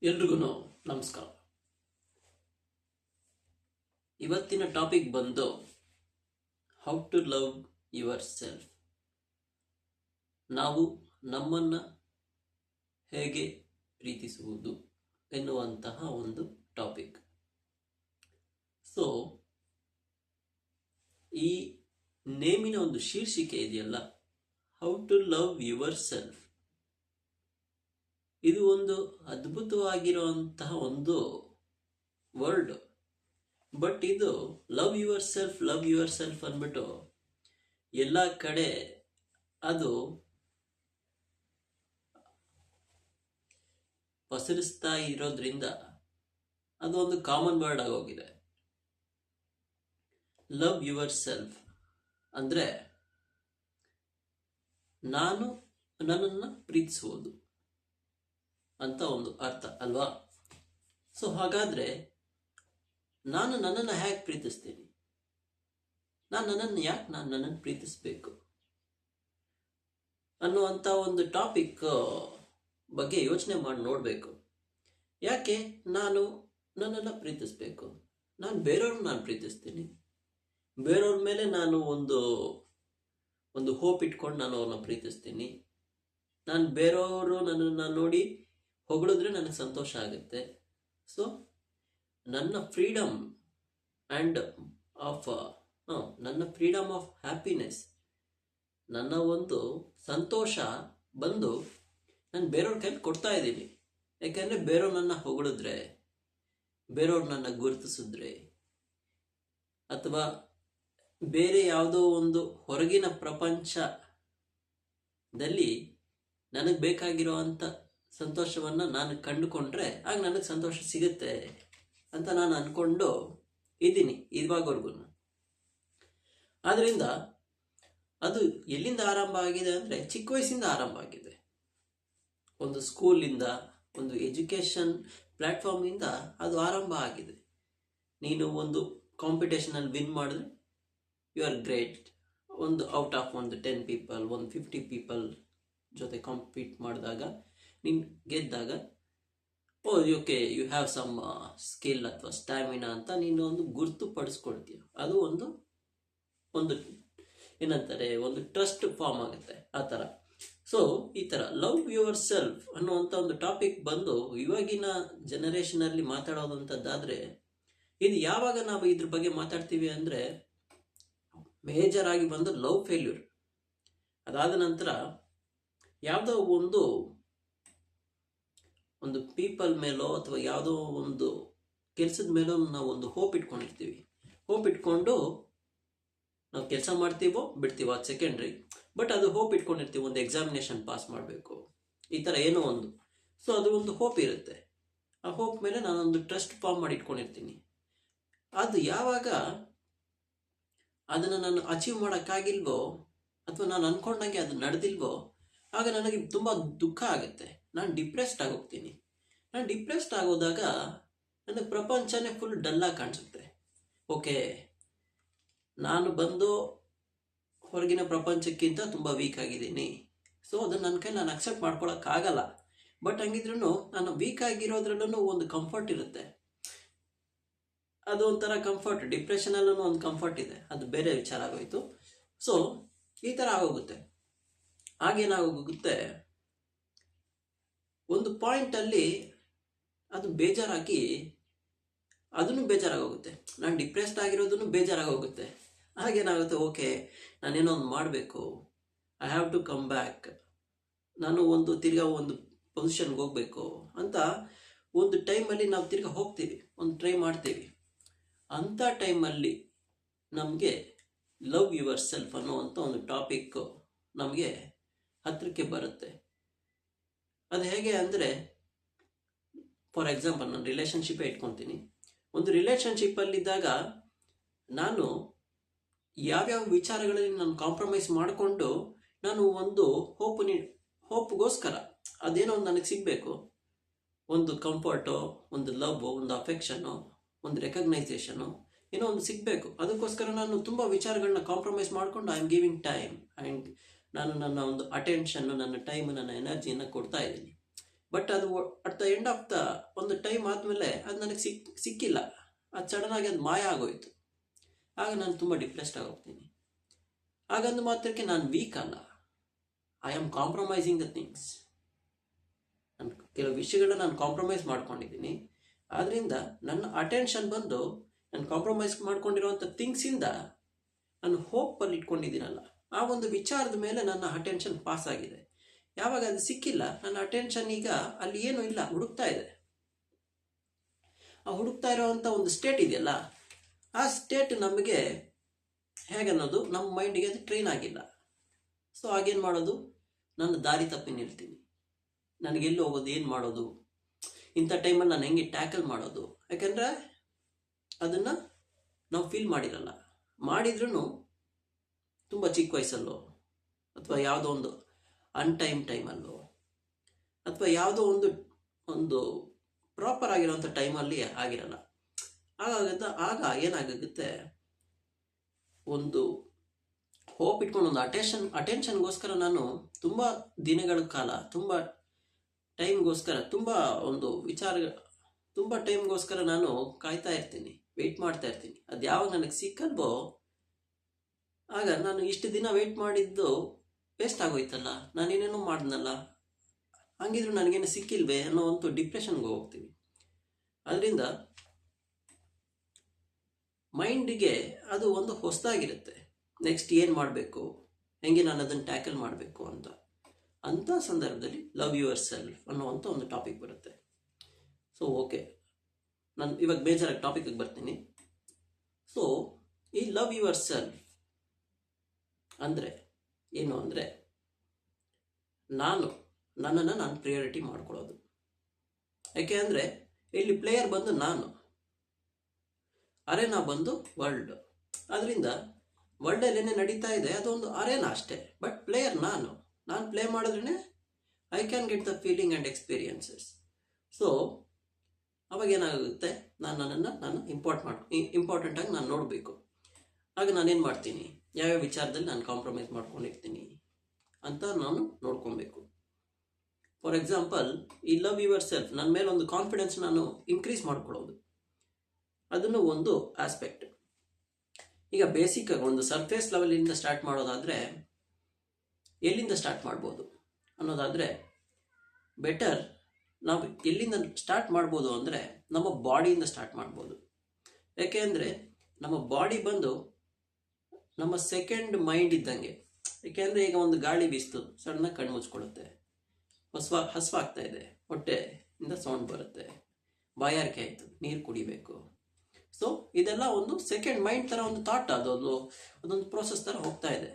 ಎಲ್ರಿಗೂ ನಮಸ್ಕಾರ. ಇವತ್ತಿನ ಟಾಪಿಕ್ ಬಂದು how to love yourself. ನಾವು ನಮ್ಮನ್ನು ಹೇಗೆ ಪ್ರೀತಿಸುವುದು ಎನ್ನುವಂತಹ ಒಂದು ಟಾಪಿಕ್. ಸೊ ಈ ನೇಮಿನ ಒಂದು ಶೀರ್ಷಿಕೆ ಇದೆಯಲ್ಲ, how to love yourself, ಇದು ಒಂದು ಅದ್ಭುತವಾಗಿರುವಂತಹ ಒಂದು ವರ್ಡ್. ಬಟ್ ಇದು ಲವ್ ಯುವರ್ ಸೆಲ್ಫ್ ಅಂದ್ಬಿಟ್ಟು ಎಲ್ಲ ಕಡೆ ಅದು ಪಸರಿಸ್ತಾ ಇರೋದ್ರಿಂದ ಅದು ಒಂದು ಕಾಮನ್ ವರ್ಡ್ ಆಗೋಗಿದೆ. ಲವ್ ಯುವರ್ ಸೆಲ್ಫ್ ಅಂದರೆ ನಾನು ನನ್ನನ್ನು ಪ್ರೀತಿಸುವುದು ಅಂತ ಒಂದು ಅರ್ಥ ಅಲ್ವಾ? ಸೊ ಹಾಗಾದ್ರೆ ನಾನು ನನ್ನನ್ನು ಹೇಗೆ ಪ್ರೀತಿಸ್ತೀನಿ? ನಾನು ನನ್ನನ್ನು ಪ್ರೀತಿಸ್ಬೇಕು ಅನ್ನುವಂಥ ಒಂದು ಟಾಪಿಕ್ ಬಗ್ಗೆ ಯೋಚನೆ ಮಾಡಿ ನೋಡಬೇಕು. ಯಾಕೆ ನಾನು ನನ್ನನ್ನು ಪ್ರೀತಿಸ್ಬೇಕು? ನಾನು ಬೇರೆಯವ್ರನ್ನ ಪ್ರೀತಿಸ್ತೀನಿ. ಬೇರೆಯವ್ರ ಮೇಲೆ ನಾನು ಒಂದು ಹೋಪ್ ಇಟ್ಕೊಂಡು ನಾನು ಅವ್ರನ್ನ ಪ್ರೀತಿಸ್ತೀನಿ. ನಾನು ಬೇರೆಯವರು ನನ್ನನ್ನು ನೋಡಿ ಹೊಗಳಿದ್ರೆ ನನಗೆ ಸಂತೋಷ ಆಗುತ್ತೆ. ಸೊ ನನ್ನ ಫ್ರೀಡಮ್ ಆಫ್ ಹ್ಯಾಪಿನೆಸ್, ನನ್ನ ಒಂದು ಸಂತೋಷ ಬಂದು ನಾನು ಬೇರೆಯವ್ರ ಕೈಲಿ ಕೊಡ್ತಾ ಇದ್ದೀನಿ. ಯಾಕೆಂದರೆ ಬೇರೆಯವ್ರು ನನ್ನ ಹೊಗಳಿದ್ರೆ, ಬೇರೆಯವ್ರು ನನ್ನ ಗುರುತಿಸಿದ್ರೆ, ಅಥವಾ ಬೇರೆ ಯಾವುದೋ ಒಂದು ಹೊರಗಿನ ಪ್ರಪಂಚದಲ್ಲಿ ನನಗೆ ಬೇಕಾಗಿರುವಂಥ ಸಂತೋಷವನ್ನು ನಾನು ಕಂಡುಕೊಂಡ್ರೆ ಆಗ ನನಗೆ ಸಂತೋಷ ಸಿಗುತ್ತೆ ಅಂತ ನಾನು ಅಂದ್ಕೊಂಡು ಇದ್ದೀನಿ ಇವಾಗವರೆಗೂ. ಆದ್ದರಿಂದ ಅದು ಎಲ್ಲಿಂದ ಆರಂಭ ಆಗಿದೆ ಅಂದರೆ ಚಿಕ್ಕ ವಯಸ್ಸಿಂದ ಆರಂಭ ಆಗಿದೆ. ಒಂದು ಸ್ಕೂಲಿಂದ, ಒಂದು ಎಜುಕೇಷನ್ ಪ್ಲ್ಯಾಟ್ಫಾರ್ಮಿಂದ ಅದು ಆರಂಭ ಆಗಿದೆ. ನೀನು ಒಂದು ಕಾಂಪಿಟೇಷನಲ್ಲಿ ವಿನ್ ಮಾಡಿದ್ರೆ ಯು ಆರ್ ಗ್ರೇಟ್. ಒಂದು ಔಟ್ ಆಫ್ ಒಂದು 10 ಪೀಪಲ್, ಒಂದು 50 ಪೀಪಲ್ ಜೊತೆ ಕಾಂಪೀಟ್ ಮಾಡಿದಾಗ ನೀನು ಗೆದ್ದಾಗ, okay you have some skill ಅಥವಾ ಸ್ಟ್ಯಾಮಿನಾ ಅಂತ ನೀನು ಒಂದು ಗುರುತು ಪಡಿಸ್ಕೊಳ್ತೀಯ. ಅದು ಒಂದು ಏನಂತಾರೆ, ಒಂದು ಟ್ರಸ್ಟ್ ಫಾರ್ಮ್ ಆಗುತ್ತೆ ಆ ಥರ. ಸೊ ಈ ಥರ ಲವ್ ಯುವರ್ ಸೆಲ್ಫ್ ಅನ್ನುವಂಥ ಒಂದು ಟಾಪಿಕ್ ಬಂದು ಇವಾಗಿನ ಜನರೇಷನಲ್ಲಿ ಮಾತಾಡೋದಂಥದ್ದಾದರೆ, ಇದು ಯಾವಾಗ ನಾವು ಇದ್ರ ಬಗ್ಗೆ ಮಾತಾಡ್ತೀವಿ ಅಂದರೆ ಮೇಜರ್ ಆಗಿ ಬಂದು ಲವ್ ಫೇಲ್ಯೂರ್. ಅದಾದ ನಂತರ ಯಾವುದೋ ಒಂದು ಪೀಪಲ್ ಮೇಲೋ ಅಥವಾ ಯಾವುದೋ ಒಂದು ಕೆಲಸದ ಮೇಲೋ ನಾವು ಒಂದು ಹೋಪ್ ಇಟ್ಕೊಂಡಿರ್ತೀವಿ. ಹೋಪ್ ಇಟ್ಕೊಂಡು ನಾವು ಕೆಲಸ ಮಾಡ್ತೀವೋ ಬಿಡ್ತೀವೋ ಅದು ಸೆಕೆಂಡ್ರಿ. ಬಟ್ ಅದು ಹೋಪ್ ಇಟ್ಕೊಂಡಿರ್ತೀವಿ, ಒಂದು ಎಕ್ಸಾಮಿನೇಷನ್ ಪಾಸ್ ಮಾಡಬೇಕು, ಈ ಥರ ಏನೋ ಒಂದು. ಸೊ ಅದು ಒಂದು ಹೋಪ್ ಇರುತ್ತೆ. ಆ ಹೋಪ್ ಮೇಲೆ ನಾನೊಂದು ಟ್ರಸ್ಟ್ ಫಾರ್ಮ್ ಮಾಡಿ ಇಟ್ಕೊಂಡಿರ್ತೀನಿ. ಅದು ಯಾವಾಗ ಅದನ್ನು ನಾನು ಅಚೀವ್ ಮಾಡೋಕ್ಕಾಗಿಲ್ವೋ ಅಥವಾ ನಾನು ಅಂದ್ಕೊಂಡಂಗೆ ಅದು ನಡೆದಿಲ್ವೋ ಆಗ ನನಗೆ ತುಂಬ ದುಃಖ ಆಗುತ್ತೆ. ನಾನು ಡಿಪ್ರೆಸ್ಡ್ ಆಗೋಗ್ತೀನಿ. ನಾನು ಡಿಪ್ರೆಸ್ಡ್ ಆಗೋದಾಗ ನನಗೆ ಪ್ರಪಂಚನೇ ಫುಲ್ ಡಲ್ಲಾಗಿ ಕಾಣಿಸುತ್ತೆ. ಓಕೆ, ನಾನು ಬಂದು ಹೊರಗಿನ ಪ್ರಪಂಚಕ್ಕಿಂತ ತುಂಬ ವೀಕ್ ಆಗಿದ್ದೀನಿ. ಸೊ ಅದನ್ನು ನನ್ನ ಕೈ ನಾನು ಅಕ್ಸೆಪ್ಟ್ ಮಾಡ್ಕೊಳಕ್ಕಾಗಲ್ಲ. ಬಟ್ ಹಂಗಿದ್ರೂ ನಾನು ವೀಕ್ ಆಗಿರೋದ್ರಲ್ಲೂ ಒಂದು ಕಂಫರ್ಟ್ ಇರುತ್ತೆ. ಅದು ಒಂಥರ ಕಂಫರ್ಟ್. ಡಿಪ್ರೆಷನಲ್ಲೂ ಒಂದು ಕಂಫರ್ಟ್ ಇದೆ, ಅದು ಬೇರೆ ವಿಚಾರ ಆಗೋಯ್ತು. ಸೊ ಈ ಥರ ಆಗೋಗುತ್ತೆ. ಆಗೇನಾಗೋಗುತ್ತೆ, ಒಂದು ಪಾಯಿಂಟಲ್ಲಿ ಅದು ಬೇಜಾರಾಗಿ ಅದನ್ನು ಬೇಜಾರಾಗೋಗುತ್ತೆ. ನಾನು ಡಿಪ್ರೆಸ್ಡ್ ಆಗಿರೋದನ್ನು ಬೇಜಾರಾಗೋಗುತ್ತೆ. ಹಾಗೇನಾಗುತ್ತೆ, ಓಕೆ ನಾನೇನೋ ಒಂದು ಮಾಡಬೇಕು, I have to come back, ನಾನು ತಿರ್ಗಾ ಒಂದು ಪೊಸಿಷನ್ಗೆ ಹೋಗಬೇಕು ಅಂತ ಒಂದು ಟೈಮಲ್ಲಿ ನಾವು ತಿರ್ಗಾ ಹೋಗ್ತೀವಿ, ಒಂದು ಟ್ರೈ ಮಾಡ್ತೀವಿ. ಅಂಥ ಟೈಮಲ್ಲಿ ನಮಗೆ ಲವ್ ಯುವರ್ ಸೆಲ್ಫ್ ಅನ್ನುವಂಥ ಒಂದು ಟಾಪಿಕ್ಕು ನಮಗೆ ಹತ್ತಿರಕ್ಕೆ ಬರುತ್ತೆ. ಅದು ಹೇಗೆ ಅಂದರೆ, ಫಾರ್ ಎಕ್ಸಾಂಪಲ್ ನಾನು ರಿಲೇಷನ್ಶಿಪ್ಪೇ ಇಟ್ಕೊತೀನಿ. ಒಂದು ರಿಲೇಷನ್ಶಿಪ್ಪಲ್ಲಿದ್ದಾಗ ನಾನು ಯಾವ್ಯಾವ ವಿಚಾರಗಳಲ್ಲಿ ನಾನು ಕಾಂಪ್ರಮೈಸ್ ಮಾಡಿಕೊಂಡು ನಾನು ಒಂದು ಹೋಪ್ಗೋಸ್ಕರ ಅದೇನೋ ಒಂದು ನನಗೆ ಸಿಗಬೇಕು, ಒಂದು ಕಂಫರ್ಟು, ಒಂದು ಲವ್, ಒಂದು ಅಫೆಕ್ಷನ್ನು, ಒಂದು ರೆಕಗ್ನೈಸೇಷನು, ಏನೋ ಒಂದು ಸಿಗಬೇಕು. ಅದಕ್ಕೋಸ್ಕರ ನಾನು ತುಂಬ ವಿಚಾರಗಳನ್ನ ಕಾಂಪ್ರಮೈಸ್ ಮಾಡಿಕೊಂಡು I am giving time and ನಾನು ನನ್ನ ಒಂದು ಅಟೆನ್ಷನ್ನು, ನನ್ನ ಟೈಮ್, ನನ್ನ ಎನರ್ಜಿಯನ್ನು ಕೊಡ್ತಾ ಇದ್ದೀನಿ. ಬಟ್ ಅದು at the end of the ಒಂದು ಟೈಮ್ ಆದಮೇಲೆ ಅದು ನನಗೆ ಸಿಕ್ಕಿಲ್ಲ, ಅದು ಸಡನ್ನಾಗಿ ಅದು ಮಾಯ ಆಗೋಯ್ತು. ಆಗ ನಾನು ತುಂಬ ಡಿಪ್ರೆಸ್ಡ್ ಆಗೋಗ್ತೀನಿ. ಹಾಗಂದು ಮಾತ್ರಕ್ಕೆ ನಾನು ವೀಕ್ ಅಲ್ಲ, I am compromising the things. ನಾನು ಕೆಲವು ವಿಷಯಗಳನ್ನ ನಾನು ಕಾಂಪ್ರಮೈಸ್ ಮಾಡ್ಕೊಂಡಿದ್ದೀನಿ. ಆದ್ದರಿಂದ ನನ್ನ ಅಟೆನ್ಷನ್ ಬಂದು ನಾನು ಕಾಂಪ್ರಮೈಸ್ ಮಾಡ್ಕೊಂಡಿರುವಂಥ ಥಿಂಗ್ಸಿಂದ ನಾನು ಹೋಪಲ್ಲಿ ಇಟ್ಕೊಂಡಿದ್ದೀನಲ್ಲ, ಆ ಒಂದು ವಿಚಾರದ ಮೇಲೆ ನನ್ನ ಅಟೆನ್ಷನ್ ಪಾಸ್ ಆಗಿದೆ. ಯಾವಾಗ ಅದು ಸಿಕ್ಕಿಲ್ಲ, ನನ್ನ ಅಟೆನ್ಷನ್ ಈಗ ಅಲ್ಲಿ ಏನೂ ಇಲ್ಲ, ಹುಡುಕ್ತಾ ಇದೆ. ಆ ಹುಡುಕ್ತಾ ಇರೋವಂಥ ಒಂದು ಸ್ಟೇಟ್ ಇದೆಯಲ್ಲ, ಆ ಸ್ಟೇಟ್ ನಮಗೆ ಹೇಗನ್ನೋದು ನಮ್ಮ ಮೈಂಡಿಗೆ ಅದು ಟ್ರೈನ್ ಆಗಿಲ್ಲ. ಸೊ ಆಗೇನು ಮಾಡೋದು, ನಾನು ದಾರಿ ತಪ್ಪಿ ನಿಲ್ತೀನಿ. ನನಗೆಲ್ಲಿ ಹೋಗೋದು, ಏನು ಮಾಡೋದು, ಇಂಥ ಟೈಮಲ್ಲಿ ನಾನು ಹೆಂಗೆ ಟ್ಯಾಕಲ್ ಮಾಡೋದು? ಯಾಕೆಂದರೆ ಅದನ್ನು ನಾವು ಫೀಲ್ ಮಾಡಿರಲ್ಲ. ಮಾಡಿದ್ರೂ ತುಂಬ ಚಿಕ್ಕ ವಯಸ್ಸಲ್ಲೋ, ಅಥವಾ ಯಾವುದೋ ಒಂದು ಟೈಮಲ್ಲೋ, ಅಥವಾ ಯಾವುದೋ ಒಂದು ಪ್ರಾಪರ್ ಆಗಿರೋಂಥ ಟೈಮಲ್ಲಿ ಆಗಿರಲ್ಲ. ಆಗ ಏನಾಗುತ್ತೆ, ಒಂದು ಹೋಪ್ ಇಟ್ಕೊಂಡು ಒಂದು ಅಟೆನ್ಷನ್ಗೋಸ್ಕರ ನಾನು ತುಂಬ ದಿನಗಳ ಕಾಲ, ತುಂಬ ಟೈಮ್ಗೋಸ್ಕರ, ತುಂಬ ಟೈಮ್ಗೋಸ್ಕರ ನಾನು ಕಾಯ್ತಾ ಇರ್ತೀನಿ, ವೆಯ್ಟ್ ಮಾಡ್ತಾ ಇರ್ತೀನಿ. ಅದು ಯಾವಾಗ ನನಗೆ ಸಿಕ್ಕಲ್ವೋ ಆಗ ನಾನು ಇಷ್ಟು ದಿನ ವೆಯ್ಟ್ ಮಾಡಿದ್ದು ವೇಸ್ಟ್ ಆಗೋಯ್ತಲ್ಲ, ನಾನೇನೇನೋ ಮಾಡಿದ್ನಲ್ಲ, ಹಂಗಿದ್ರು ನನಗೇನು ಸಿಕ್ಕಿಲ್ವೇ ಅನ್ನೋ ಒಂದು ಡಿಪ್ರೆಷನ್ಗೆ ಹೋಗ್ತೀವಿ. ಅದರಿಂದ ಮೈಂಡಿಗೆ ಅದು ಒಂದು ಹೊಸದಾಗಿರುತ್ತೆ. ನೆಕ್ಸ್ಟ್ ಏನು ಮಾಡಬೇಕು, ಹೆಂಗೆ ನಾನು ಅದನ್ನು ಟ್ಯಾಕಲ್ ಮಾಡಬೇಕು ಅಂಥ ಸಂದರ್ಭದಲ್ಲಿ ಲವ್ ಯುವರ್ ಸೆಲ್ಫ್ ಅನ್ನೋವಂಥ ಒಂದು ಟಾಪಿಕ್ ಬರುತ್ತೆ. ಸೊ ಓಕೆ, ನಾನು ಇವಾಗ ಬೇಜಾರಾಗಿ ಟಾಪಿಕ್ಗೆ ಬರ್ತೀನಿ. ಸೊ ಈ ಲವ್ ಯುವರ್ ಸೆಲ್ಫ್ ಅಂದರೆ ಏನು ಅಂದರೆ, ನನ್ನನ್ನು ನಾನು ಪ್ರಿಯಾರಿಟಿ ಮಾಡ್ಕೊಳ್ಳೋದು. ಯಾಕೆ ಅಂದರೆ ಇಲ್ಲಿ ಪ್ಲೇಯರ್ ಬಂದು ನಾನು, ಅರೇನಾ ಬಂದು ವರ್ಲ್ಡ್. ಅದರಿಂದ ವರ್ಲ್ಡಲ್ಲಿ ಏನೇ ನಡೀತಾ ಇದೆ ಅದೊಂದು ಅರೇನಾ ಅಷ್ಟೇ, ಬಟ್ ಪ್ಲೇಯರ್ ನಾನು ಪ್ಲೇ ಮಾಡಿದ್ರೇ I can get the feeling and experiences. So ಅವಾಗ ಏನಾಗುತ್ತೆ, ನಾನು ಇಂಪಾರ್ಟೆಂಟಾಗಿ ನಾನು ನೋಡಬೇಕು. ಆಗ ನಾನೇನು ಮಾಡ್ತೀನಿ, ಯಾವ್ಯಾವ ವಿಚಾರದಲ್ಲಿ ನಾನು ಕಾಂಪ್ರಮೈಸ್ ಮಾಡ್ಕೊಂಡಿರ್ತೀನಿ ಅಂತ ನಾನು ನೋಡ್ಕೊಬೇಕು. ಫಾರ್ ಎಕ್ಸಾಂಪಲ್, ಈ ಲವ್ ಯುವರ್ ಸೆಲ್ಫ್, ನನ್ನ ಮೇಲೆ ಒಂದು ಕಾನ್ಫಿಡೆನ್ಸ್ ನಾನು ಇನ್ಕ್ರೀಸ್ ಮಾಡ್ಕೊಳ್ಳೋದು, ಅದನ್ನು ಒಂದು ಆಸ್ಪೆಕ್ಟ್. ಈಗ ಬೇಸಿಕ್ಕಾಗಿ ಒಂದು ಸರ್ಫೇಸ್ ಲೆವೆಲಿಂದ ಸ್ಟಾರ್ಟ್ ಮಾಡೋದಾದರೆ ಎಲ್ಲಿಂದ ಸ್ಟಾರ್ಟ್ ಮಾಡ್ಬೋದು ಅನ್ನೋದಾದರೆ, ಬೆಟರ್ ನಾವು ಎಲ್ಲಿಂದ ಸ್ಟಾರ್ಟ್ ಮಾಡ್ಬೋದು ಅಂದರೆ ನಮ್ಮ ಬಾಡಿಯಿಂದ ಸ್ಟಾರ್ಟ್ ಮಾಡ್ಬೋದು. ಯಾಕೆ ಅಂದರೆ ನಮ್ಮ ಬಾಡಿ ಬಂದು ನಮ್ಮ ಸೆಕೆಂಡ್ ಮೈಂಡ್ ಇದ್ದಂಗೆ. ಯಾಕೆಂದರೆ ಈಗ ಒಂದು ಗಾಳಿ ಬೀಸ್ತು, ಸಡನ್ನಾಗಿ ಕಣ್ಣು ಮುಚ್ಕೊಳ್ಳುತ್ತೆ, ಹಸುವಾಗ್ತಾ ಇದೆ, ಹೊಟ್ಟೆಯಿಂದ ಸೌಂಡ್ ಬರುತ್ತೆ, ಬಾಯಾರಿಕೆ ಆಯಿತು, ನೀರು ಕುಡಿಬೇಕು. ಸೊ ಇದೆಲ್ಲ ಒಂದು ಸೆಕೆಂಡ್ ಮೈಂಡ್ ಥರ ಒಂದು ಥಾಟ್, ಅದೊಂದು ಪ್ರೋಸೆಸ್ ಥರ ಹೋಗ್ತಾ ಇದೆ.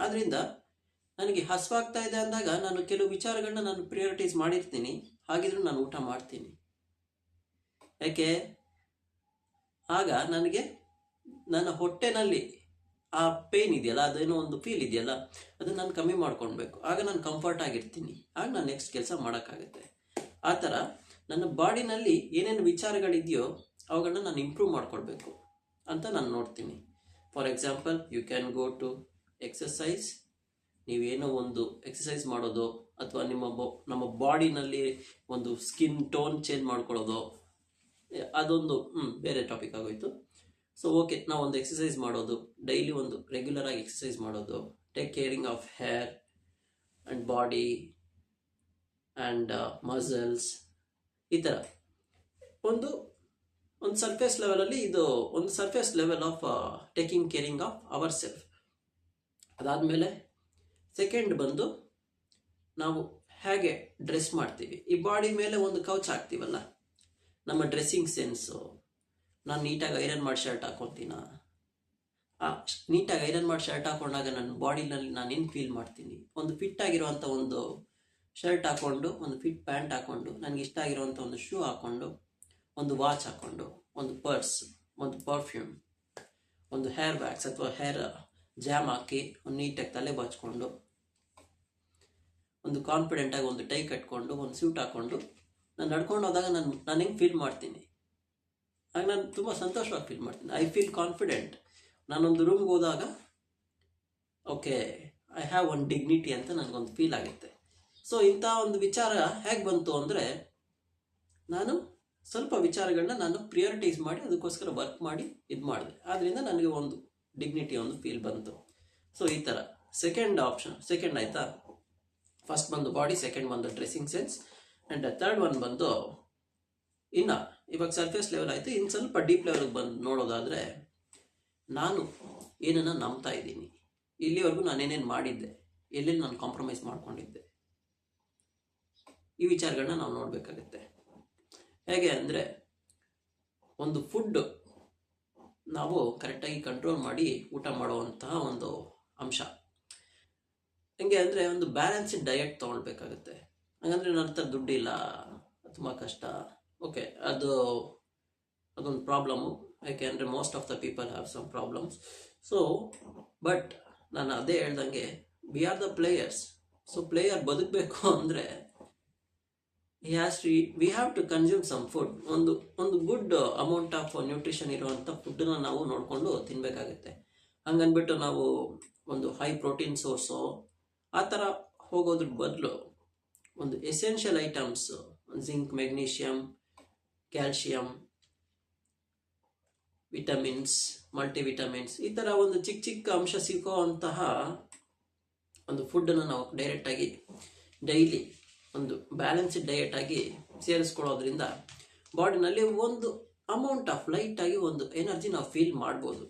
ಆದ್ದರಿಂದ ನನಗೆ ಹಸುವಾಗ್ತಾ ಇದೆ ಅಂದಾಗ ನಾನು ಕೆಲವು ವಿಚಾರಗಳನ್ನ ನಾನು ಪ್ರಿಯಾರಿಟೈಸ್ ಮಾಡಿರ್ತೀನಿ, ಹಾಗಿದ್ರೂ ನಾನು ಊಟ ಮಾಡ್ತೀನಿ. ಯಾಕೆ, ಆಗ ನನಗೆ ನನ್ನ ಹೊಟ್ಟೆನಲ್ಲಿ ಆ ಪೇಯ್ನ್ ಇದೆಯಲ್ಲ, ಅದೇನೋ ಒಂದು ಫೀಲ್ ಇದೆಯಲ್ಲ, ಅದನ್ನು ನಾನು ಕಮ್ಮಿ ಮಾಡ್ಕೊಳ್ಬೇಕು. ಆಗ ನಾನು ಕಂಫರ್ಟ್ ಆಗಿರ್ತೀನಿ, ಆಗ ನಾನು ನೆಕ್ಸ್ಟ್ ಕೆಲಸ ಮಾಡೋಕ್ಕಾಗುತ್ತೆ. ಆ ಥರ ನನ್ನ ಬಾಡಿನಲ್ಲಿ ಏನೇನು ವಿಚಾರಗಳಿದೆಯೋ ಅವುಗಳನ್ನ ನಾನು ಇಂಪ್ರೂವ್ ಮಾಡ್ಕೊಳ್ಬೇಕು ಅಂತ ನಾನು ನೋಡ್ತೀನಿ. For example, you can go to exercise. ನೀವೇನೋ ಒಂದು ಎಕ್ಸಸೈಸ್ ಮಾಡೋದು, ಅಥವಾ ನಮ್ಮ ಬಾಡಿನಲ್ಲಿ ಒಂದು ಸ್ಕಿನ್ ಟೋನ್ ಚೇಂಜ್ ಮಾಡ್ಕೊಳ್ಳೋದು, ಅದೊಂದು ಬೇರೆ ಟಾಪಿಕ್ ಆಗೋಯ್ತು. ಸೊ ಓಕೆ, ನಾವೊಂದು ಎಕ್ಸಸೈಸ್ ಮಾಡೋದು, ಡೈಲಿ ಒಂದು ರೆಗ್ಯುಲರ್ ಆಗಿ ಎಕ್ಸಸೈಸ್ ಮಾಡೋದು, take caring of hair and body and muscles, ಈ ಥರ ಒಂದು ಸರ್ಫೇಸ್ ಲೆವೆಲಲ್ಲಿ ಇದು ಒಂದು surface level of taking caring of our self. ಅದಾದಮೇಲೆ ಸೆಕೆಂಡ್ ಬಂದು ನಾವು ಹೇಗೆ ಡ್ರೆಸ್ ಮಾಡ್ತೀವಿ, ಈ ಬಾಡಿ ಮೇಲೆ ಒಂದು ಕವಚ ಹಾಕ್ತೀವಲ್ಲ, ನಮ್ಮ ಡ್ರೆಸ್ಸಿಂಗ್ ಸೆನ್ಸು. ನಾನು ನೀಟಾಗಿ ಐರನ್ ಮಾಡಿ ಶರ್ಟ್ ಹಾಕ್ಕೊತೀನ, ನೀಟಾಗಿ ಐರನ್ ಮಾಡಿ ಶರ್ಟ್ ಹಾಕೊಂಡಾಗ ನನ್ನ ಬಾಡಿನಲ್ಲಿ ನಾನು ಏನು ಫೀಲ್ ಮಾಡ್ತೀನಿ. ಒಂದು ಫಿಟ್ ಆಗಿರುವಂಥ ಒಂದು ಶರ್ಟ್ ಹಾಕ್ಕೊಂಡು, ಒಂದು ಫಿಟ್ ಪ್ಯಾಂಟ್ ಹಾಕ್ಕೊಂಡು, ನನಗೆ ಇಷ್ಟ ಆಗಿರುವಂಥ ಒಂದು ಶೂ ಹಾಕ್ಕೊಂಡು, ಒಂದು ವಾಚ್ ಹಾಕ್ಕೊಂಡು, ಒಂದು ಪರ್ಸ್, ಒಂದು ಪರ್ಫ್ಯೂಮ್, ಒಂದು ಹೇರ್ ವ್ಯಾಕ್ಸ್ ಅಥವಾ ಹೇರ್ ಜಾಮ್ ಹಾಕಿ ಒಂದು ನೀಟಾಗಿ ತಲೆ ಬಾಚ್ಕೊಂಡು, ಒಂದು ಕಾನ್ಫಿಡೆಂಟಾಗಿ ಒಂದು ಟೈ ಕಟ್ಕೊಂಡು, ಒಂದು ಸ್ಯೂಟ್ ಹಾಕ್ಕೊಂಡು ನಾನು ನಡ್ಕೊಂಡು ಹೋದಾಗ ನಾನು ಹೆಂಗೆ ಫೀಲ್ ಮಾಡ್ತೀನಿ, ಆಗ ನಾನು ತುಂಬ ಸಂತೋಷವಾಗಿ ಫೀಲ್ ಮಾಡ್ತೀನಿ. I feel confident. ನಾನೊಂದು ರೂಮ್ಗೆ ಹೋದಾಗ okay, I have one dignity ಅಂತ ನನಗೊಂದು ಫೀಲ್ ಆಗುತ್ತೆ. ಸೊ ಇಂಥ ಒಂದು ವಿಚಾರ ಹೇಗೆ ಬಂತು ಅಂದರೆ, ನಾನು ಸ್ವಲ್ಪ ವಿಚಾರಗಳನ್ನ ನಾನು ಪ್ರಿಯಾರಿಟೈಸ್ ಮಾಡಿ ಅದಕ್ಕೋಸ್ಕರ ವರ್ಕ್ ಮಾಡಿ ಇದು ಮಾಡಿದೆ. ಆದ್ದರಿಂದ ನನಗೆ ಒಂದು ಡಿಗ್ನಿಟಿ, ಒಂದು ಫೀಲ್ ಬಂತು. ಸೊ ಈ ಥರ ಸೆಕೆಂಡ್ ಆಯಿತಾ. ಫಸ್ಟ್ ಬಂದು ಬಾಡಿ, ಸೆಕೆಂಡ್ ಬಂದು dressing sense, and third one ಬಂದು ಇನ್ನು ಇವಾಗ ಸರ್ಫೇಸ್ ಲೆವೆಲ್ ಆಯಿತು. ಇನ್ನು ಸ್ವಲ್ಪ ಡೀಪ್ ಲೆವೆಲ್ಗೆ ಬಂದು ನೋಡೋದಾದರೆ, ನಾನು ಏನನ್ನು ನಂಬ್ತಾ ಇದ್ದೀನಿ, ಇಲ್ಲಿವರೆಗೂ ನಾನೇನೇನು ಮಾಡಿದ್ದೆ, ಎಲ್ಲೆಲ್ಲಿ ನಾನು ಕಾಂಪ್ರಮೈಸ್ ಮಾಡ್ಕೊಂಡಿದ್ದೆ, ಈ ವಿಚಾರಗಳನ್ನ ನಾವು ನೋಡಬೇಕಾಗುತ್ತೆ. ಹೇಗೆ ಅಂದರೆ, ಒಂದು ಫುಡ್ ನಾವು ಕರೆಕ್ಟಾಗಿ ಕಂಟ್ರೋಲ್ ಮಾಡಿ ಊಟ ಮಾಡುವಂತಹ ಒಂದು ಅಂಶ. ಹೆಂಗೆ ಅಂದರೆ, ಒಂದು ಬ್ಯಾಲೆನ್ಸ್ಡ್ ಡಯಟ್ ತೊಗೊಳ್ಬೇಕಾಗುತ್ತೆ. ಹಾಗಂದರೆ ನನ್ನ ಹತ್ರ ದುಡ್ಡಿಲ್ಲ, ತುಂಬ ಕಷ್ಟ, ಓಕೆ, ಅದೊಂದು ಪ್ರಾಬ್ಲಮ್ಮು. ಯಾಕೆ ಅಂದರೆ most of the people have some problems. So but ನಾನು ಅದೇ ಹೇಳ್ದಂಗೆ, we are the players. So player ಬದುಕಬೇಕು ಅಂದರೆ we have to consume some food. ಒಂದು ಗುಡ್ ಅಮೌಂಟ್ ಆಫ್ ನ್ಯೂಟ್ರಿಷನ್ ಇರುವಂಥ ಫುಡ್ಡನ್ನ ನಾವು ನೋಡಿಕೊಂಡು ತಿನ್ನಬೇಕಾಗುತ್ತೆ. ಹಂಗನ್ಬಿಟ್ಟು ನಾವು ಒಂದು ಹೈ ಪ್ರೋಟೀನ್ ಸೋರ್ಸು ಆ ಥರ ಹೋಗೋದ್ರ ಬದಲು ಒಂದು essential items, zinc, magnesium, calcium, vitamins, multivitamins, ಈ ಥರ ಒಂದು ಚಿಕ್ಕ ಚಿಕ್ಕ ಅಂಶ ಸಿಗೋ ಅಂತಹ ಒಂದು ಫುಡ್ಡನ್ನು ನಾವು ಡೈರೆಕ್ಟಾಗಿ ಡೈಲಿ ಒಂದು ಬ್ಯಾಲೆನ್ಸ್ಡ್ ಡಯಟ್ ಆಗಿ ಸೇರಿಸ್ಕೊಳ್ಳೋದ್ರಿಂದ ಬಾಡಿನಲ್ಲಿ ಒಂದು ಅಮೌಂಟ್ ಆಫ್ ಲೈಟಾಗಿ ಒಂದು ಎನರ್ಜಿ ನಾವು ಫೀಲ್ ಮಾಡ್ಬೋದು.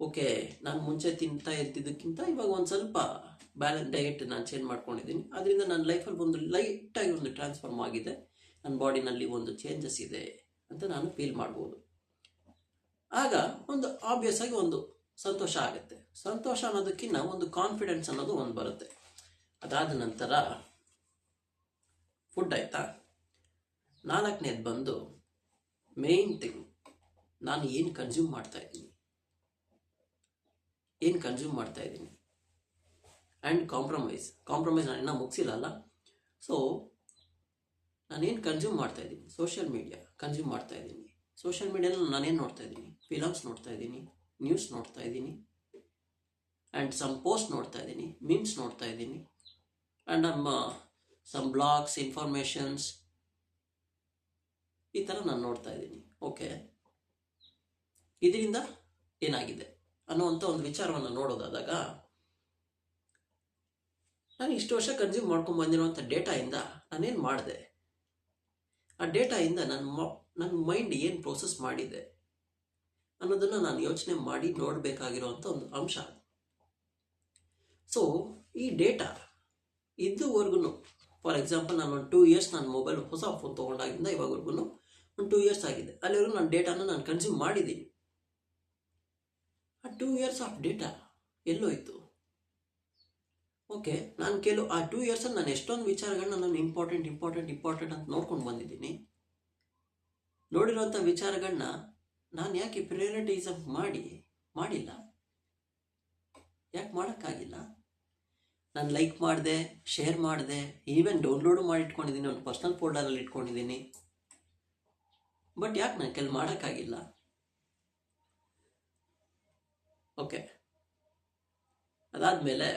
ಓಕೆ, ನಾನು ಮುಂಚೆ ತಿಂತಾ ಇರ್ತಿದ್ದಕ್ಕಿಂತ ಇವಾಗ ಒಂದು ಸ್ವಲ್ಪ ಬ್ಯಾಲೆನ್ಸ್ ಡಯಟ್ ನಾನು ಚೇಂಜ್ ಮಾಡ್ಕೊಂಡಿದ್ದೀನಿ, ಅದರಿಂದ ನನ್ನ ಲೈಫಲ್ಲಿ ಒಂದು ಲೈಟಾಗಿ ಒಂದು ಟ್ರಾನ್ಸ್ಫಾರ್ಮ್ ಆಗಿದೆ, ನನ್ನ ಬಾಡಿನಲ್ಲಿ ಒಂದು ಚೇಂಜಸ್ ಇದೆ ಅಂತ ನಾನು ಫೀಲ್ ಮಾಡ್ಬೋದು. ಆಗ ಒಂದು ಆಬ್ವಿಯಸ್ ಆಗಿ ಒಂದು ಸಂತೋಷ ಆಗುತ್ತೆ. ಸಂತೋಷ ಅನ್ನೋದಕ್ಕಿಂತ ಒಂದು ಕಾನ್ಫಿಡೆನ್ಸ್ ಅನ್ನೋದು ಒಂದು ಬರುತ್ತೆ. ಅದಾದ ನಂತರ ಫುಡ್ ಆಯಿತಾ. ನಾಲ್ಕನೇದು ಬಂದು ಮೇನ್ ಥಿಂಗ್, ನಾನು ಏನು ಕನ್ಸ್ಯೂಮ್ ಮಾಡ್ತಾ ಇದ್ದೀನಿ ಆ್ಯಂಡ್ ಕಾಂಪ್ರಮೈಸ್ ನಾನು ಇನ್ನೂ ಮುಗಿಸಿಲ್ಲ. ಸೊ ನಾನೇನು ಕನ್ಸ್ಯೂಮ್ ಮಾಡ್ತಾ ಇದ್ದೀನಿ, ಸೋಷಿಯಲ್ ಮೀಡಿಯಾ ಕನ್ಸ್ಯೂಮ್ ಮಾಡ್ತಾ ಇದ್ದೀನಿ. ಸೋಷಿಯಲ್ ಮೀಡಿಯಾದಲ್ಲಿ ನಾನೇನು ನೋಡ್ತಾ ಇದ್ದೀನಿ, ಫಿಲಮ್ಸ್ ನೋಡ್ತಾ ಇದ್ದೀನಿ, ನ್ಯೂಸ್ ನೋಡ್ತಾ ಇದ್ದೀನಿ, ಆ್ಯಂಡ್ ಸಮ್ ಪೋಸ್ಟ್ ನೋಡ್ತಾ ಇದ್ದೀನಿ, ಮೀಮ್ಸ್ ನೋಡ್ತಾ ಇದ್ದೀನಿ, ಆ್ಯಂಡ್ ಸಮ್ ಬ್ಲಾಗ್ಸ್, ಇನ್ಫಾರ್ಮೇಷನ್ಸ್, ಈ ಥರ ನಾನು ನೋಡ್ತಾ ಇದ್ದೀನಿ. ಓಕೆ, ಇದರಿಂದ ಏನಾಗಿದೆ ಅನ್ನುವಂಥ ಒಂದು ವಿಚಾರವನ್ನು ನೋಡೋದಾದಾಗ, ನಾನು ಇಷ್ಟು ವರ್ಷ ಕನ್ಸ್ಯೂಮ್ ಮಾಡ್ಕೊಂಡು ಬಂದಿರುವಂಥ ಡೇಟಾಯಿಂದ ನಾನೇನು ಮಾಡಿದೆ, ಆ ಡೇಟಾಯಿಂದ ನನ್ನ ಮೈಂಡ್ ಏನು ಪ್ರೋಸೆಸ್ ಮಾಡಿದೆ ಅನ್ನೋದನ್ನು ನಾನು ಯೋಚನೆ ಮಾಡಿ ನೋಡಬೇಕಾಗಿರುವಂಥ ಒಂದು ಅಂಶ. ಸೊ ಈ ಡೇಟಾ ಇದುವರೆಗೂ, ಫಾರ್ ಎಕ್ಸಾಂಪಲ್, ನಾನು ಒಂದು 2 years ನಾನು ಮೊಬೈಲ್ ಹೊಸ ಫೋನ್ ತೊಗೊಂಡಾಗಿಂದ ಇವಾಗವರೆಗೂ ಒಂದು 2 years ಆಗಿದೆ. ಅಲ್ಲಿವರೆಗೂ ನಾನು ಡೇಟಾನ ನಾನು ಕನ್ಸ್ಯೂಮ್ ಮಾಡಿದ್ದೀನಿ. ಆ 2 years ಆಫ್ ಡೇಟಾ ಎಲ್ಲೋಯ್ತು? ಓಕೆ, ನಾನು ಆ 2 yearsಲ್ಲಿ ನಾನು ಎಷ್ಟೊಂದು ವಿಚಾರಗಳನ್ನ ನಾನು ಇಂಪಾರ್ಟೆಂಟ್ ಅಂತ ನೋಡ್ಕೊಂಡು ಬಂದಿದ್ದೀನಿ. ನೋಡಿರೋಂಥ ವಿಚಾರಗಳನ್ನ ನಾನು ಯಾಕೆ ಪ್ರಿಯಾರಿಟೈಸಮ್ ಮಾಡಿಲ್ಲ? ಯಾಕೆ ಮಾಡೋಕ್ಕಾಗಿಲ್ಲ? ನಾನು ಲೈಕ್ ಮಾಡಿದೆ, ಶೇರ್ ಮಾಡಿದೆ, ಈವನ್ ಡೌನ್ಲೋಡು ಮಾಡಿ ಇಟ್ಕೊಂಡಿದ್ದೀನಿ, ಒಂದು ಪರ್ಸ್ನಲ್ ಫೋಲ್ಡರಲ್ಲಿ ಇಟ್ಕೊಂಡಿದ್ದೀನಿ. ಬಟ್ ಯಾಕೆ ನಾನು ಕೆಲವು ಮಾಡೋಕ್ಕಾಗಿಲ್ಲ? ಓಕೆ, ಅದಾದಮೇಲೆ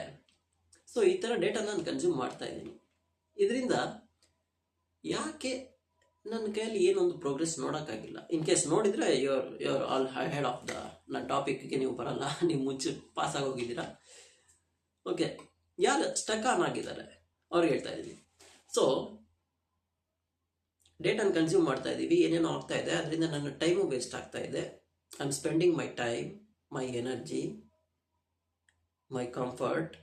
ಸೊ ಈ ಥರ ಡೇಟಾ ನಾನು ಕನ್ಸ್ಯೂಮ್ ಮಾಡ್ತಾ ಇದ್ದೀನಿ. ಇದರಿಂದ ಯಾಕೆ ನನ್ನ ಕೈಯಲ್ಲಿ ಏನೊಂದು ಪ್ರೋಗ್ರೆಸ್ ನೋಡೋಕ್ಕಾಗಿಲ್ಲ? ಇನ್ ಕೇಸ್ ನೋಡಿದರೆ ಯುವರ್ ಆಲ್ ಹೆಡ್ ಆಫ್ ನನ್ನ ಟಾಪಿಕ್ಗೆ ನೀವು ಬರಲ್ಲ, ನೀವು ಮುಂಚೆ ಪಾಸ್ ಆಗೋಗಿದ್ದೀರಾ. ಓಕೆ, ಯಾರು ಸ್ಟಕ್ ಆನ್ ಆಗಿದ್ದಾರೆ ಅವ್ರಿಗೆ ಹೇಳ್ತಾ ಇದ್ದೀನಿ. ಸೊ ಡೇಟಾನ ಕನ್ಸ್ಯೂಮ್ ಮಾಡ್ತಾ ಇದ್ದೀವಿ, ಏನೇನೋ ಆಗ್ತಾ ಇದೆ, ಅದರಿಂದ ನನ್ನ ಟೈಮು ವೇಸ್ಟ್ ಆಗ್ತಾ ಇದೆ. I am spending my time, my energy, my comfort.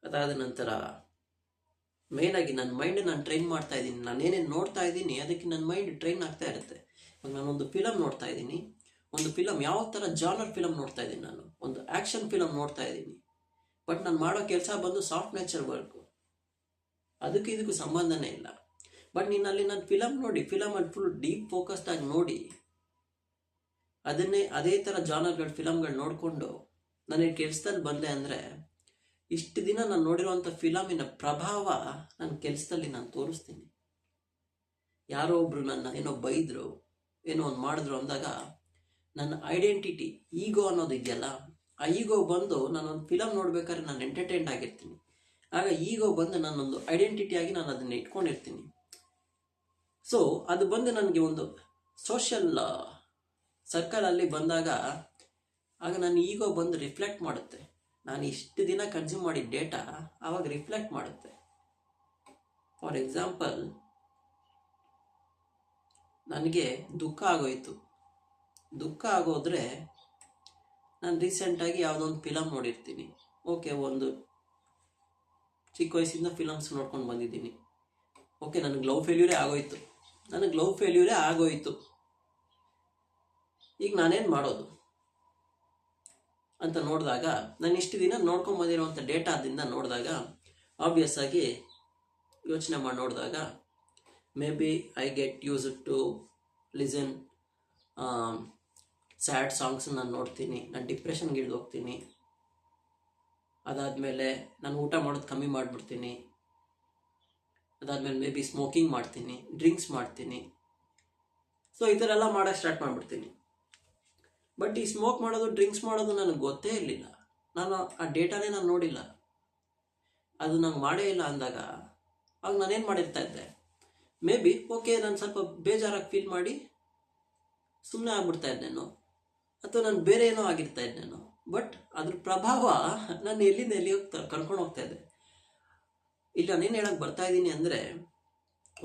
ಅದಾದ ನಂತರ ಮೇಯ್ನಾಗಿ ನನ್ನ ಮೈಂಡ್ ನಾನು ಟ್ರೈನ್ ಮಾಡ್ತಾ ಇದ್ದೀನಿ. ನಾನೇನೇನು ನೋಡ್ತಾ ಇದ್ದೀನಿ ಅದಕ್ಕೆ ನನ್ನ ಮೈಂಡ್ ಟ್ರೈನ್ ಆಗ್ತಾ ಇರುತ್ತೆ. ಇವಾಗ ನಾನೊಂದು ಫಿಲಮ್ ನೋಡ್ತಾ ಇದ್ದೀನಿ, ಒಂದು ಫಿಲಮ್ ಯಾವ ಥರ ಜಾನರ್ ಫಿಲಮ್ ನೋಡ್ತಾ ಇದ್ದೀನಿ, ನಾನು ಒಂದು ಆ್ಯಕ್ಷನ್ ಫಿಲಮ್ ನೋಡ್ತಾ ಇದ್ದೀನಿ. ಬಟ್ ನಾನು ಮಾಡೋ ಕೆಲಸ ಬಂದು ಸಾಫ್ಟ್ ನೇಚರ್ ವರ್ಕು, ಅದಕ್ಕೆ ಇದಕ್ಕೂ ಸಂಬಂಧನೇ ಇಲ್ಲ. ಬಟ್ ನೀನಲ್ಲಿ ನಾನು ಫಿಲಮ್ ನೋಡಿ, ಫಿಲಮಲ್ಲಿ ಫುಲ್ ಡೀಪ್ ಫೋಕಸ್ಡ್ ಆಗಿ ನೋಡಿ, ಅದೇ ಥರ ಜಾನರ್ಗಳು ಫಿಲಮ್ಗಳು ನೋಡಿಕೊಂಡು ನನಗೆ ಕೆಲಸದಲ್ಲಿ ಬಂದೆ ಅಂದರೆ, ಇಷ್ಟು ದಿನ ನಾನು ನೋಡಿರೋವಂಥ ಫಿಲಮಿನ ಪ್ರಭಾವ ನನ್ನ ಕೆಲಸದಲ್ಲಿ ನಾನು ತೋರಿಸ್ತೀನಿ. ಯಾರೋ ಒಬ್ರು ನನ್ನ ಏನೋ ಬೈದರು, ಏನೋ ಒಂದು ಮಾಡಿದ್ರು ಅಂದಾಗ ನನ್ನ ಐಡೆಂಟಿಟಿ, ಈಗೋ ಅನ್ನೋದು ಇದೆಯಲ್ಲ, ಆ ಈಗೋ ಬಂದು ನಾನೊಂದು ಫಿಲಮ್ ನೋಡ್ಬೇಕಾದ್ರೆ ನಾನು ಎಂಟರ್ಟೈನ್ಡ್ ಆಗಿರ್ತೀನಿ. ಆಗ ಈಗೋ ಬಂದು ನಾನೊಂದು ಐಡೆಂಟಿಟಿಯಾಗಿ ನಾನು ಅದನ್ನು ಇಟ್ಕೊಂಡಿರ್ತೀನಿ. ಸೊ ಅದು ಬಂದು ನನಗೆ ಒಂದು ಸೋಷಿಯಲ್ ಸರ್ಕಲಲ್ಲಿ ಬಂದಾಗ ಆಗ ನನ್ನ ಈಗೋ ಬಂದು ರಿಫ್ಲೆಕ್ಟ್ ಮಾಡುತ್ತೆ. ನಾನು ಇಷ್ಟು ದಿನ ಕನ್ಸ್ಯೂಮ್ ಮಾಡಿದ ಡೇಟಾ ಆವಾಗ ರಿಫ್ಲೆಕ್ಟ್ ಮಾಡುತ್ತೆ. ಫಾರ್ ಎಕ್ಸಾಂಪಲ್, ನನಗೆ ದುಃಖ ಆಗೋಯ್ತು. ದುಃಖ ಆಗೋದ್ರೆ ನಾನು ರೀಸೆಂಟಾಗಿ ಯಾವುದೋ ಒಂದು ಫಿಲಮ್ ನೋಡಿರ್ತೀನಿ. ಓಕೆ, ಒಂದು ಚಿಕ್ಕ ವಯಸ್ಸಿಂದ ಫಿಲಮ್ಸ್ ನೋಡ್ಕೊಂಡು ಬಂದಿದ್ದೀನಿ. ಓಕೆ, ನನಗೆ ಲವ್ ಫೇಲ್ಯೂರೇ ಆಗೋಯ್ತು. ಈಗ ನಾನೇನು ಮಾಡೋದು ಅಂತ ನೋಡಿದಾಗ, ನಾನು ಇಷ್ಟು ದಿನ ನೋಡ್ಕೊಂಡು ಬಂದಿರುವಂಥ ಡೇಟಾದಿಂದ ನೋಡಿದಾಗ, ಆಬ್ವಿಯಸ್ ಆಗಿ ಯೋಚನೆ ಮಾಡಿ ನೋಡಿದಾಗ, maybe I get use to listen sad songs ನಾನು ನೋಡ್ತೀನಿ. ನಾನು ಡಿಪ್ರೆಷನ್ಗೆ ಇಳಿದು ಹೋಗ್ತೀನಿ. ಅದಾದಮೇಲೆ ನಾನು ಊಟ ಮಾಡೋದು ಕಮ್ಮಿ ಮಾಡಿಬಿಡ್ತೀನಿ. ಅದಾದಮೇಲೆ ಮೇ ಬಿ ಸ್ಮೋಕಿಂಗ್ ಮಾಡ್ತೀನಿ, ಡ್ರಿಂಕ್ಸ್ ಮಾಡ್ತೀನಿ. ಸೊ ಈ ಥರ ಎಲ್ಲ ಮಾಡೋಕ್ಕೆ ಸ್ಟಾರ್ಟ್ ಮಾಡಿಬಿಡ್ತೀನಿ. ಬಟ್ ಈ ಸ್ಮೋಕ್ ಮಾಡೋದು, ಡ್ರಿಂಕ್ಸ್ ಮಾಡೋದು ನನಗೆ ಗೊತ್ತೇ ಇರಲಿಲ್ಲ. ನಾನು ಆ ಡೇಟಾನೇ ನಾನು ನೋಡಿಲ್ಲ, ಅದು ನಂಗೆ ಮಾಡೇ ಇಲ್ಲ ಅಂದಾಗ ಆಗ ನಾನೇನು ಮಾಡಿರ್ತಾ ಇದ್ದೆ, ಮೇ ಬಿ ಓಕೆ ನಾನು ಸ್ವಲ್ಪ ಬೇಜಾರಾಗಿ ಫೀಲ್ ಮಾಡಿ ಸುಮ್ಮನೆ ಆಗ್ಬಿಡ್ತಾ ಇದ್ದೇನೋ, ಅಥವಾ ನಾನು ಬೇರೆ ಏನೋ ಆಗಿರ್ತಾ ಇದ್ದೇನೋ. ಬಟ್ ಅದ್ರ ಪ್ರಭಾವ ನಾನು ಎಲ್ಲಿಂದ ಎಲ್ಲಿ ಕರ್ಕೊಂಡು ಹೋಗ್ತಾ ಇದ್ದೆ. ಇಲ್ಲಿ ನಾನೇನು ಹೇಳಕ್ಕೆ ಬರ್ತಾ ಇದ್ದೀನಿ ಅಂದರೆ,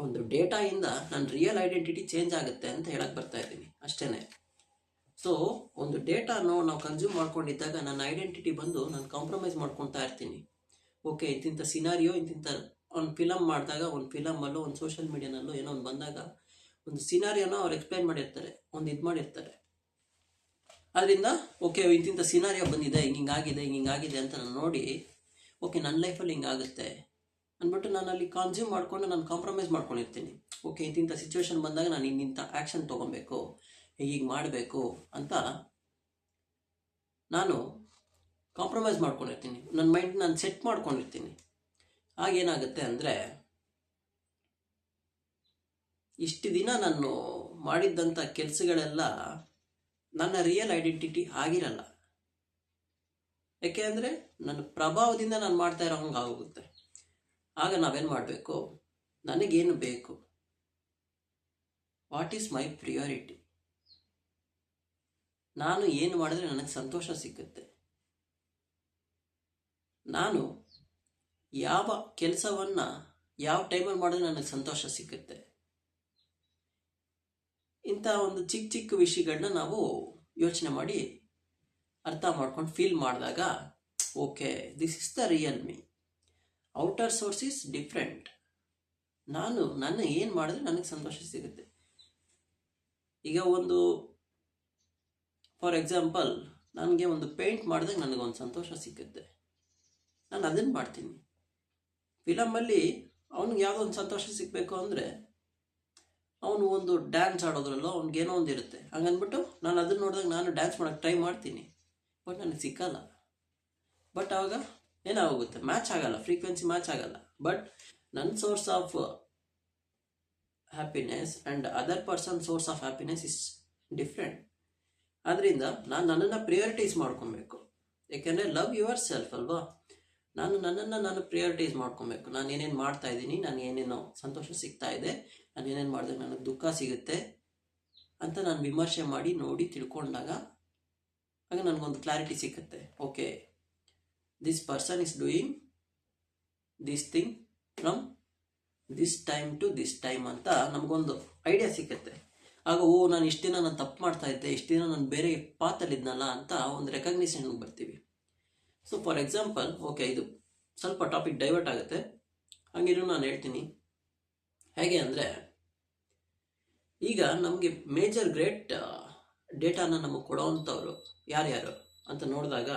ಒಂದು ಡೇಟಾಯಿಂದ ನನ್ನ ರಿಯಲ್ ಐಡೆಂಟಿಟಿ ಚೇಂಜ್ ಆಗುತ್ತೆ ಅಂತ ಹೇಳಕ್ಕೆ ಬರ್ತಾ ಇದ್ದೀನಿ ಅಷ್ಟೇ. ಸೊ ಒಂದು ಡೇಟಾನು ನಾವು ಕನ್ಸ್ಯೂಮ್ ಮಾಡ್ಕೊಂಡಿದ್ದಾಗ ನನ್ನ ಐಡೆಂಟಿಟಿ ಬಂದು ನಾನು ಕಾಂಪ್ರಮೈಸ್ ಮಾಡ್ಕೊತಾ ಇರ್ತೀನಿ. ಓಕೆ, ಇಂತಿಂಥ ಸಿನಾರಿಯೋ, ಇಂತಿಂಥ ಒಂದು ಫಿಲಮ್ ಮಾಡಿದಾಗ, ಒಂದು ಫಿಲಮಲ್ಲೋ ಒಂದು ಸೋಷಿಯಲ್ ಮೀಡಿಯಾನಲ್ಲೋ ಏನೋ ಒಂದು ಬಂದಾಗ ಒಂದು ಸಿನಾರಿಯೋನ ಅವ್ರು ಎಕ್ಸ್ಪ್ಲೈನ್ ಮಾಡಿರ್ತಾರೆ, ಒಂದು ಇದು ಮಾಡಿರ್ತಾರೆ. ಅದರಿಂದ ಓಕೆ, ಇಂತಿಂಥ ಸಿನಾರಿಯೋ ಬಂದಿದೆ, ಹಿಂಗಾಗಿದೆ ಅಂತ ನಾನು ನೋಡಿ, ಓಕೆ ನನ್ನ ಲೈಫಲ್ಲಿ ಹಿಂಗಾಗುತ್ತೆ ಅಂದ್ಬಿಟ್ಟು ನಾನು ಅಲ್ಲಿ ಕನ್ಸ್ಯೂಮ್ ಮಾಡಿಕೊಂಡು ನಾನು ಕಾಂಪ್ರಮೈಸ್ ಮಾಡ್ಕೊಂಡಿರ್ತೀನಿ. ಓಕೆ, ಇಂತಿಂಥ ಸಿಚುವೇಶನ್ ಬಂದಾಗ ನಾನು ಇಂತಿಂಥ ಆ್ಯಕ್ಷನ್ ತೊಗೊಬೇಕು, ಹೀಗೆ ಮಾಡಬೇಕು ಅಂತ ನಾನು ಕಾಂಪ್ರಮೈಸ್ ಮಾಡ್ಕೊಂಡಿರ್ತೀನಿ. ನನ್ನ ಮೈಂಡ್ ನಾನು ಸೆಟ್ ಮಾಡ್ಕೊಂಡಿರ್ತೀನಿ. ಆಗೇನಾಗುತ್ತೆ ಅಂದರೆ, ಇಷ್ಟು ದಿನ ನಾನು ಮಾಡಿದ್ದಂಥ ಕೆಲಸಗಳೆಲ್ಲ ನನ್ನ ರಿಯಲ್ ಐಡೆಂಟಿಟಿ ಆಗಿರಲ್ಲ. ಯಾಕೆ ಅಂದರೆ ನನ್ನ ಪ್ರಭಾವದಿಂದ ನಾನು ಮಾಡ್ತಾ ಇರೋ ಹಂಗೆ ಆಗೋಗುತ್ತೆ. ಆಗ ನಾವೇನು ಮಾಡಬೇಕು, ನನಗೇನು ಬೇಕು, ವಾಟ್ ಈಸ್ ಮೈ ಪ್ರಿಯಾರಿಟಿ, ನಾನು ಏನು ಮಾಡಿದ್ರೆ ನನಗೆ ಸಂತೋಷ ಸಿಗುತ್ತೆ, ನಾನು ಯಾವ ಕೆಲಸವನ್ನು ಯಾವ ಟೈಮಲ್ಲಿ ಮಾಡಿದ್ರೆ ನನಗೆ ಸಂತೋಷ ಸಿಗುತ್ತೆ. ಇಂಥ ಒಂದು ಚಿಕ್ಕ ಚಿಕ್ಕ ವಿಷಯಗಳನ್ನ ನಾವು ಯೋಚನೆ ಮಾಡಿ ಅರ್ಥ ಮಾಡ್ಕೊಂಡು ಫೀಲ್ ಮಾಡಿದಾಗ, okay this is the real me, outer source is different. ನನ್ನ ಏನು ಮಾಡಿದ್ರೆ ನನಗೆ ಸಂತೋಷ ಸಿಗುತ್ತೆ. ಈಗ ಒಂದು ಫಾರ್ ಎಕ್ಸಾಂಪಲ್, ನನಗೆ ಒಂದು ಪೇಂಟ್ ಮಾಡಿದಾಗ ನನಗೊಂದು ಸಂತೋಷ ಸಿಗುತ್ತೆ, ನಾನು ಅದನ್ನು ಮಾಡ್ತೀನಿ. ಫಿಲಮಲ್ಲಿ ಅವ್ನಿಗೆ ಯಾವುದೋ ಒಂದು ಸಂತೋಷ ಸಿಗಬೇಕು ಅಂದರೆ ಅವನು ಒಂದು ಡ್ಯಾನ್ಸ್ ಆಡೋದ್ರಲ್ಲೋ ಅವ್ನಿಗೇನೋ ಒಂದು ಇರುತ್ತೆ. ಹಂಗಂದ್ಬಿಟ್ಟು ನಾನು ಅದನ್ನು ನೋಡಿದಾಗ ನಾನು ಡ್ಯಾನ್ಸ್ ಮಾಡೋಕ್ಕೆ ಟ್ರೈ ಮಾಡ್ತೀನಿ, ಬಟ್ ನನಗೆ ಸಿಕ್ಕಲ್ಲ. ಬಟ್ ಆವಾಗ ಏನಾಗುತ್ತೆ, ಮ್ಯಾಚ್ ಆಗಲ್ಲ, ಫ್ರೀಕ್ವೆನ್ಸಿ ಮ್ಯಾಚ್ ಆಗಲ್ಲ. ಬಟ್ ನನ್ನ source of happiness and other person source of happiness is different. ಆದ್ದರಿಂದ ನಾನು ನನ್ನನ್ನು ಪ್ರಿಯಾರಿಟೈಸ್ ಮಾಡ್ಕೊಬೇಕು. ಏಕೆಂದರೆ ಲವ್ ಯುವರ್ ಸೆಲ್ಫ್ ಅಲ್ವಾ. ನನ್ನನ್ನು ನಾನು ಪ್ರಿಯಾರಿಟೈಸ್ ಮಾಡ್ಕೊಬೇಕು. ನಾನು ಏನೇನು ಮಾಡ್ತಾ ಇದ್ದೀನಿ, ನಾನು ಏನೇನೋ ಸಂತೋಷ ಸಿಗ್ತಾ ಇದೆ, ನಾನು ಏನೇನು ಮಾಡಿದಾಗ ನನಗೆ ದುಃಖ ಸಿಗುತ್ತೆ ಅಂತ ನಾನು ವಿಮರ್ಶೆ ಮಾಡಿ ನೋಡಿ ತಿಳ್ಕೊಂಡಾಗ ಆಗ ನನಗೊಂದು ಕ್ಲಾರಿಟಿ ಸಿಗುತ್ತೆ. Okay, this person is doing this thing from this time to this time ಅಂತ ನಮಗೊಂದು ಐಡಿಯಾ ಸಿಗುತ್ತೆ. ಆಗ ನಾನು ಇಷ್ಟು ದಿನ ನಾನು ತಪ್ಪು ಮಾಡ್ತಾ ಇದ್ದೆ, ಇಷ್ಟು ದಿನ ನಾನು ಬೇರೆ ಪಾತಲ್ಲಿದ್ನಲ್ಲ ಅಂತ ಒಂದು ರೆಕಗ್ನಿಷನ್ಗೆ ಬರ್ತೀವಿ. ಸೊ ಫಾರ್ ಎಕ್ಸಾಂಪಲ್, ಓಕೆ ಇದು ಸ್ವಲ್ಪ ಟಾಪಿಕ್ ಡೈವರ್ಟ್ ಆಗುತ್ತೆ, ಹಾಗಿರೋ ನಾನು ಹೇಳ್ತೀನಿ. ಹೇಗೆ ಅಂದರೆ, ಈಗ ನಮಗೆ ಮೇಜರ್ ಗ್ರೇಟ್ ಡೇಟಾನ ನಮಗೆ ಕೊಡೋವಂಥವ್ರು ಯಾರ್ಯಾರು ಅಂತ ನೋಡಿದಾಗ,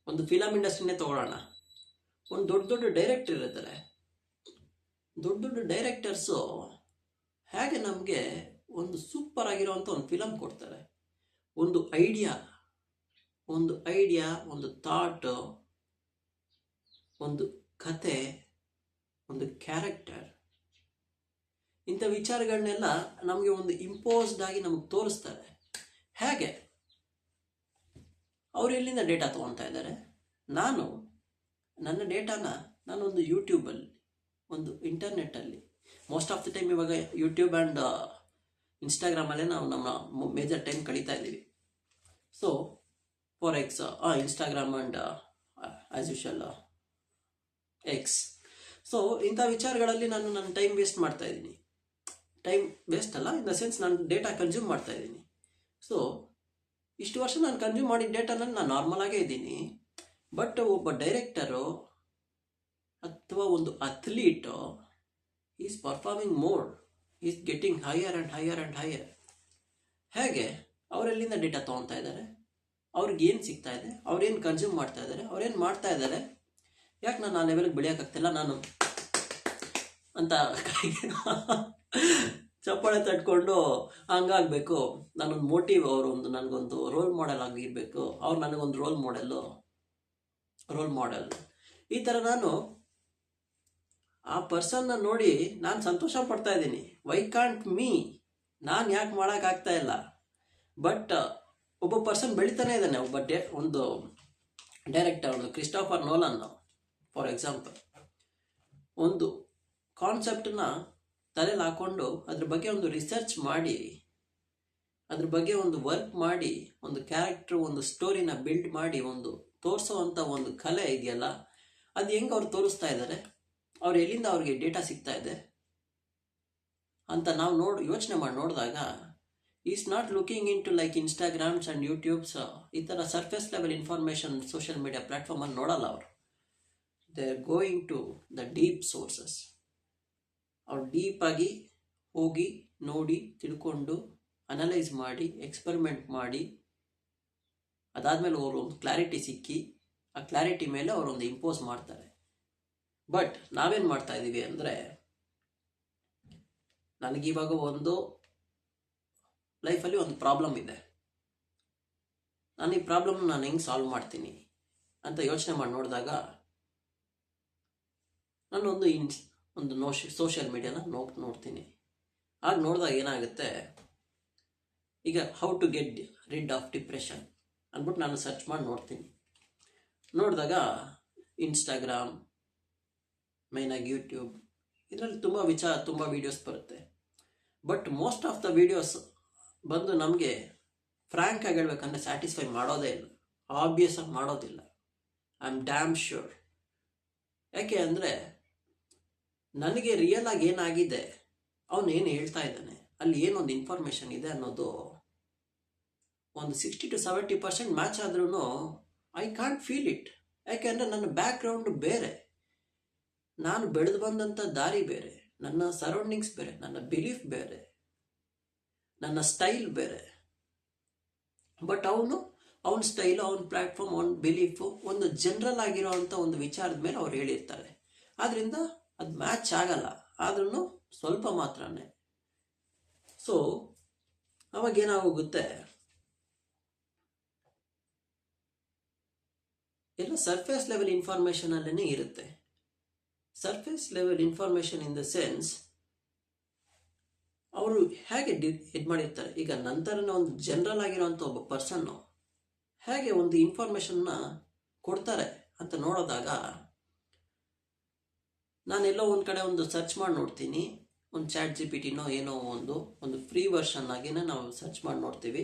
ಒಂದು ಫಿಲಮ್ ಇಂಡಸ್ಟ್ರಿನೇ ತೊಗೊಳ್ಳೋಣ. ಒಂದು ದೊಡ್ಡ ದೊಡ್ಡ ಡೈರೆಕ್ಟರ್ ಇರ್ತಾರೆ. ದೊಡ್ಡ ದೊಡ್ಡ ಡೈರೆಕ್ಟರ್ಸು ಹೇಗೆ ನಮಗೆ ಒಂದು ಸೂಪರ್ ಆಗಿರೋವಂಥ ಒಂದು ಫಿಲಮ್ ಕೊಡ್ತಾರೆ. ಒಂದು ಐಡಿಯಾ, ಒಂದು ಥಾಟ್, ಒಂದು ಕತೆ, ಒಂದು ಕ್ಯಾರೆಕ್ಟರ್, ಇಂಥ ವಿಚಾರಗಳನ್ನೆಲ್ಲ ನಮಗೆ ಒಂದು ಇಂಪೋಸ್ಡ್ ಆಗಿ ನಮಗೆ ತೋರಿಸ್ತಾರೆ. ಹೇಗೆ ಅವ್ರು ಎಲ್ಲಿಂದ ಡೇಟಾ ತೊಗೊತಾ ಇದ್ದಾರೆ? ನಾನು ನನ್ನ ಡೇಟಾನ ನಾನೊಂದು ಯೂಟ್ಯೂಬಲ್ಲಿ, ಒಂದು ಇಂಟರ್ನೆಟ್ಟಲ್ಲಿ, ಮೋಸ್ಟ್ ಆಫ್ ದ ಟೈಮ್ ಇವಾಗ ಯೂಟ್ಯೂಬ್ ಆ್ಯಂಡ್ ಇನ್ಸ್ಟಾಗ್ರಾಮಲ್ಲೇ ನಾವು ನಮ್ಮ ಮೇಜರ್ ಟೈಮ್ ಕಳೀತಾ ಇದ್ದೀವಿ. So for Instagram and as usual X. So ಇಂಥ ವಿಚಾರಗಳಲ್ಲಿ ನಾನು ನನ್ನ ಟೈಮ್ ವೇಸ್ಟ್ ಮಾಡ್ತಾ ಇದ್ದೀನಿ. ಟೈಮ್ ವೇಸ್ಟ್ ಅಲ್ಲ, ಇನ್ ದ ಸೆನ್ಸ್ ನಾನು ಡೇಟಾ ಕನ್ಸ್ಯೂಮ್ ಮಾಡ್ತಾ ಇದ್ದೀನಿ. ಸೊ ಇಷ್ಟು ವರ್ಷ ನಾನು ಕನ್ಸ್ಯೂಮ್ ಮಾಡಿದ ಡೇಟಾನಲ್ಲಿ ನಾನು ನಾರ್ಮಲ್ ಆಗೇ ಇದ್ದೀನಿ. ಬಟ್ ಒಬ್ಬ ಡೈರೆಕ್ಟರು ಅಥವಾ ಒಂದು athlete is performing more, is getting higher and higher and higher. ಹೇಗೆ? ಅವರೆಲ್ಲಿಂದ ಡೇಟಾ ತೊಗೊತಾ ಇದ್ದಾರೆ? ಅವ್ರಿಗೆ ಏನು ಸಿಗ್ತಾ ಇದೆ? ಅವ್ರೇನು ಕನ್ಸ್ಯೂಮ್ ಮಾಡ್ತಾ ಇದ್ದಾರೆ? ಅವ್ರೇನು ಮಾಡ್ತಾ ಇದ್ದಾರೆ? ಯಾಕೆ ನಾನು ಆ ಲೆವೆಲ್ಗೆ ಬೆಳೆಯೋಕ್ಕಾಗ್ತಿಲ್ಲ ನಾನು ಅಂತ ಚಪ್ಪಾಳೆ ತಟ್ಕೊಂಡು ಹಂಗಾಗಬೇಕು, ನಾನೊಂದು ಮೋಟಿವ್, ಅವರೊಂದು ನನಗೊಂದು ರೋಲ್ ಮಾಡೆಲ್ ಆಗಿರಬೇಕು, ಅವ್ರು ನನಗೊಂದು ರೋಲ್ ಮಾಡೆಲ್. ಈ ಥರ ನಾನು ಆ ಪರ್ಸನ್ನ ನೋಡಿ ನಾನು ಸಂತೋಷ ಪಡ್ತಾ ಇದ್ದೀನಿ. Why can't me? ನಾನು ಯಾಕೆ ಮಾಡೋಕ್ಕಾಗ್ತಾ ಇಲ್ಲ? ಬಟ್ ಒಬ್ಬ ಪರ್ಸನ್ ಬೆಳಿತಾನೆ ಇದ್ದಾನೆ. ಒಂದು ಡೈರೆಕ್ಟರ್, ಒಂದು ಕ್ರಿಸ್ಟೋಫರ್ ನೋಲನ್ ಫಾರ್ ಎಕ್ಸಾಂಪಲ್, ಒಂದು ಕಾನ್ಸೆಪ್ಟನ್ನ ತಲೆಯಲ್ಲಿ ಹಾಕ್ಕೊಂಡು ಅದ್ರ ಬಗ್ಗೆ ಒಂದು ರಿಸರ್ಚ್ ಮಾಡಿ, ಅದ್ರ ಬಗ್ಗೆ ಒಂದು ವರ್ಕ್ ಮಾಡಿ, ಒಂದು ಕ್ಯಾರೆಕ್ಟ್ರು, ಒಂದು ಸ್ಟೋರಿನ ಬಿಲ್ಡ್ ಮಾಡಿ, ಒಂದು ತೋರಿಸೋ ಅಂಥ ಒಂದು ಕಲೆ ಇದೆಯಲ್ಲ, ಅದು ಹೆಂಗೆ ಅವ್ರು ತೋರಿಸ್ತಾ ಇದ್ದಾರೆ? ಅವ್ರು ಎಲ್ಲಿಂದ ಅವ್ರಿಗೆ ಡೇಟಾ ಸಿಗ್ತಾ ಇದೆ ಅಂತ ನಾವು ಯೋಚನೆ ಮಾಡಿ ನೋಡಿದಾಗ, is not looking into like Instagrams and YouTubes, ಈ ಥರ surface level information social media ಪ್ಲ್ಯಾಟ್ಫಾರ್ಮಲ್ಲಿ ನೋಡಲ್ಲ ಅವರು. They are going to the deep sources. ಅವ್ರು ಡೀಪಾಗಿ ಹೋಗಿ ನೋಡಿ, ತಿಳ್ಕೊಂಡು, ಅನಲೈಸ್ ಮಾಡಿ, ಎಕ್ಸ್ಪೆರಿಮೆಂಟ್ ಮಾಡಿ, ಅದಾದಮೇಲೆ ಅವರು ಒಂದು ಕ್ಲಾರಿಟಿ ಸಿಕ್ಕಿ, ಆ ಕ್ಲಾರಿಟಿ ಮೇಲೆ ಅವರೊಂದು ಇಂಪೋಸ್ ಮಾಡ್ತಾರೆ. ಬಟ್ ನಾವೇನು ಮಾಡ್ತಾ ಇದ್ದೀವಿ ಅಂದರೆ, ನನಗಿವಾಗ ಒಂದು ಲೈಫಲ್ಲಿ ಒಂದು ಪ್ರಾಬ್ಲಮ್ ಇದೆ, ನಾನು ಈ ಪ್ರಾಬ್ಲಮ್ನ ನಾನು ಹೆಂಗೆ ಸಾಲ್ವ್ ಮಾಡ್ತೀನಿ ಅಂತ ಯೋಚನೆ ಮಾಡಿ ನೋಡಿದಾಗ, ನಾನೊಂದು ಸೋಷಿಯಲ್ ಮೀಡಿಯಾನ ನೋಡ್ತೀನಿ. ಆಗ ನೋಡಿದಾಗ ಏನಾಗುತ್ತೆ, ಈಗ how to get rid of depression ಅಂದ್ಬಿಟ್ಟು ನಾನು ಸರ್ಚ್ ಮಾಡಿ ನೋಡ್ತೀನಿ. ನೋಡಿದಾಗ ಇನ್ಸ್ಟಾಗ್ರಾಮ್, ಮೇಯ್ನಾಗಿ ಯೂಟ್ಯೂಬ್, ಇದರಲ್ಲಿ ತುಂಬ ವೀಡಿಯೋಸ್ ಬರುತ್ತೆ. But most of the videos ಬಂದು ನಮಗೆ ಫ್ರ್ಯಾಂಕ್ ಆಗಿ ಹೇಳ್ಬೇಕಂದ್ರೆ ಸ್ಯಾಟಿಸ್ಫೈ ಮಾಡೋದೇ ಇಲ್ಲ, ಆಬ್ವಿಯಸ್ ಆಗಿ ಮಾಡೋದಿಲ್ಲ. I am dam sure. ಯಾಕೆ ಅಂದರೆ ನನಗೆ ರಿಯಲ್ ಆಗಿ ಏನಾಗಿದೆ, ಅವನು ಏನು ಹೇಳ್ತಾ ಇದ್ದಾನೆ, ಅಲ್ಲಿ ಏನೊಂದು ಇನ್ಫಾರ್ಮೇಷನ್ ಇದೆ ಅನ್ನೋದು ಒಂದು 60 to 70% ಮ್ಯಾಚ್ ಆದ್ರೂ ಐ ಕಾಂಟ್ ಫೀಲ್ ಇಟ್. ಯಾಕೆಂದರೆ ನನ್ನ ಬ್ಯಾಕ್ಗ್ರೌಂಡು ಬೇರೆ, ನಾನು ಬೆಳೆದು ಬಂದಂಥ ದಾರಿ ಬೇರೆ, ನನ್ನ ಸರೌಂಡಿಂಗ್ಸ್ ಬೇರೆ, ನನ್ನ ಬಿಲೀಫ್ ಬೇರೆ, ನನ್ನ ಸ್ಟೈಲ್ ಬೇರೆ. ಬಟ್ ಅವನ ಸ್ಟೈಲು, ಅವನ ಪ್ಲ್ಯಾಟ್ಫಾರ್ಮ್, ಅವನ ಬಿಲೀಫು ಒಂದು ಜನರಲ್ ಆಗಿರೋ ಅಂಥ ಒಂದು ವಿಚಾರದ ಮೇಲೆ ಅವ್ರು ಹೇಳಿರ್ತಾರೆ. ಆದ್ದರಿಂದ ಅದು ಮ್ಯಾಚ್ ಆಗಲ್ಲ, ಆದ್ರೂ ಸ್ವಲ್ಪ ಮಾತ್ರನೇ. ಸೊ ಅವಾಗೇನಾಗೋಗುತ್ತೆ, ಎಲ್ಲ ಸರ್ಫೇಸ್ ಲೆವೆಲ್ ಇನ್ಫಾರ್ಮೇಷನಲ್ಲೇ ಇರುತ್ತೆ. Surface level information in the sense ಅವರು ಹೇಗೆ ಇದು ಮಾಡಿರ್ತಾರೆ. ಈಗ ನಂತರನೇ ಒಂದು ಜನರಲ್ ಆಗಿರೋಂಥ ಒಬ್ಬ ಪರ್ಸನ್ನು ಹೇಗೆ ಒಂದು ಇನ್ಫಾರ್ಮೇಷನ್ನ ಕೊಡ್ತಾರೆ ಅಂತ ನೋಡೋದಾಗ, ನಾನೆಲ್ಲೋ ಒಂದು ಕಡೆ ಒಂದು ಸರ್ಚ್ ಮಾಡಿ ನೋಡ್ತೀನಿ, ಒಂದು ChatGPTನೋ ಏನೋ ಒಂದು ಫ್ರೀ ವರ್ಷನ್ ಆಗಿನೇ ನಾವು ಸರ್ಚ್ ಮಾಡಿ ನೋಡ್ತೀವಿ.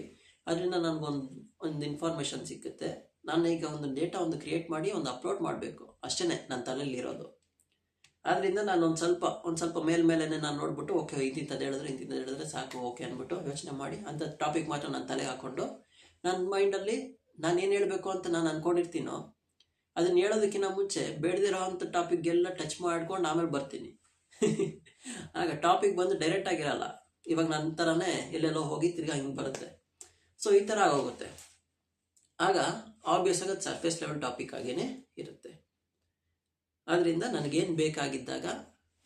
ಅದರಿಂದ ನನಗೊಂದು ಇನ್ಫಾರ್ಮೇಷನ್ ಸಿಕ್ಕುತ್ತೆ. ನಾನು ಈಗ ಒಂದು ಡೇಟಾ ಕ್ರಿಯೇಟ್ ಮಾಡಿ ಅಪ್ಲೋಡ್ ಮಾಡಬೇಕು, ಅಷ್ಟೇ ನನ್ನ ತಲೆಯಲ್ಲಿ ಇರೋದು. ಆದ್ದರಿಂದ ನಾನು ಒಂದು ಸ್ವಲ್ಪ ಮೇಲ್ಮೇಲೆ ನಾನು ನೋಡ್ಬಿಟ್ಟು ಓಕೆ ಇಂಥದ್ದು ಹೇಳಿದ್ರೆ ಸಾಕು ಓಕೆ ಅಂದ್ಬಿಟ್ಟು ಯೋಚನೆ ಮಾಡಿ ಅಂಥ ಟಾಪಿಕ್ ಮಾತ್ರ ನಾನು ತಲೆಗೆ ಹಾಕ್ಕೊಂಡು ನನ್ನ ಮೈಂಡಲ್ಲಿ ನಾನು ಏನು ಹೇಳಬೇಕು ಅಂತ ನಾನು ಅಂದ್ಕೊಂಡಿರ್ತೀನೋ ಅದನ್ನು ಹೇಳೋದಕ್ಕಿಂತ ಮುಂಚೆ ಬೇಡದಿರೋ ಅಂಥ ಟಾಪಿಕ್ಗೆಲ್ಲ ಟಚ್ ಮಾಡ್ಕೊಂಡು ಆಮೇಲೆ ಬರ್ತೀನಿ. ಆಗ ಟಾಪಿಕ್ ಬಂದು ಡೈರೆಕ್ಟ್ ಆಗಿರಲ್ಲ, ಇವಾಗ ನನ್ನ ಥರನೇ ಎಲ್ಲೆಲ್ಲೋ ಹೋಗಿ ತಿರ್ಗಾ ಹಿಂಗೆ ಬರುತ್ತೆ. ಸೊ ಈ ಥರ ಆಗೋಗುತ್ತೆ. ಆಗ ಆಬ್ವಿಯಸ್ ಆಗಿ ಸರ್ಫೇಸ್ ಲೆವೆಲ್ ಟಾಪಿಕ್ ಆಗೇನೆ ಇರುತ್ತೆ. ಆದ್ದರಿಂದ ನನಗೇನು ಬೇಕಾಗಿದ್ದಾಗ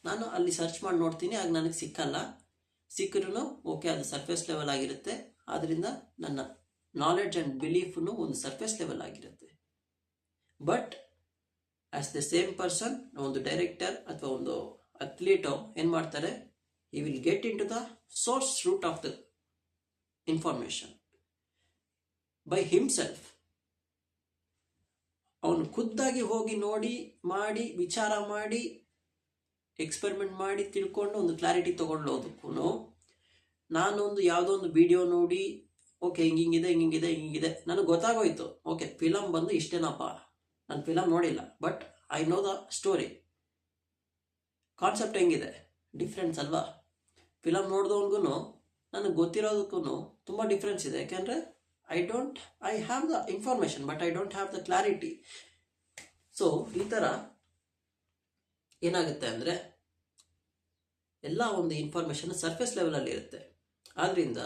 ನಾನು ಅಲ್ಲಿ ಸರ್ಚ್ ಮಾಡಿ ನೋಡ್ತೀನಿ, ಆಗ ನನಗೆ ಸಿಕ್ಕಲ್ಲ. ಸಿಕ್ಕರೂ ಓಕೆ ಅದು ಸರ್ಫೇಸ್ ಲೆವೆಲ್ ಆಗಿರುತ್ತೆ. ಆದ್ದರಿಂದ ನನ್ನ ನಾಲೆಡ್ಜ್ ಆ್ಯಂಡ್ ಬಿಲೀಫ್ನು ಒಂದು ಸರ್ಫೇಸ್ ಲೆವೆಲ್ ಆಗಿರುತ್ತೆ. But as the same person, ಒಂದು ಡೈರೆಕ್ಟರ್ ಅಥವಾ ಒಂದು ಅಥ್ಲೀಟು ಏನು ಮಾಡ್ತಾರೆ, he will get into the source root of the information by himself. ಅವನು ಖುದ್ದಾಗಿ ಹೋಗಿ ನೋಡಿ ಮಾಡಿ ವಿಚಾರ ಮಾಡಿ ಎಕ್ಸ್ಪೆರಿಮೆಂಟ್ ಮಾಡಿ ತಿಳ್ಕೊಂಡು ಒಂದು ಕ್ಲಾರಿಟಿ ತೊಗೊಳ್ಳೋದಕ್ಕೂ ನಾನೊಂದು ಯಾವುದೋ ಒಂದು ವಿಡಿಯೋ ನೋಡಿ ಓಕೆ ಹಿಂಗಿಂಗಿದೆ ನನಗೆ ಗೊತ್ತಾಗೋಯ್ತು. ಓಕೆ, ಫಿಲಮ್ ಬಂದು ಇಷ್ಟೇನಪ್ಪ, ನಾನು ಫಿಲಮ್ ನೋಡಿಲ್ಲ, but I know the story, concept ಹೆಂಗಿದೆ, ಡಿಫ್ರೆನ್ಸ್ ಅಲ್ವಾ. ಫಿಲಮ್ ನೋಡಿದವನಿಗೂ ನನಗೆ ಗೊತ್ತಿರೋದಕ್ಕೂ ತುಂಬ ಡಿಫ್ರೆನ್ಸ್ ಇದೆ. ಯಾಕೆಂದರೆ I have the information but I don't have the clarity. So ಈ ಥರ ಏನಾಗುತ್ತೆ ಅಂದರೆ ಎಲ್ಲ ಒಂದು ಇನ್ಫಾರ್ಮೇಷನ್ ಸರ್ಫೇಸ್ ಲೆವೆಲಲ್ಲಿ ಇರುತ್ತೆ. ಆದ್ದರಿಂದ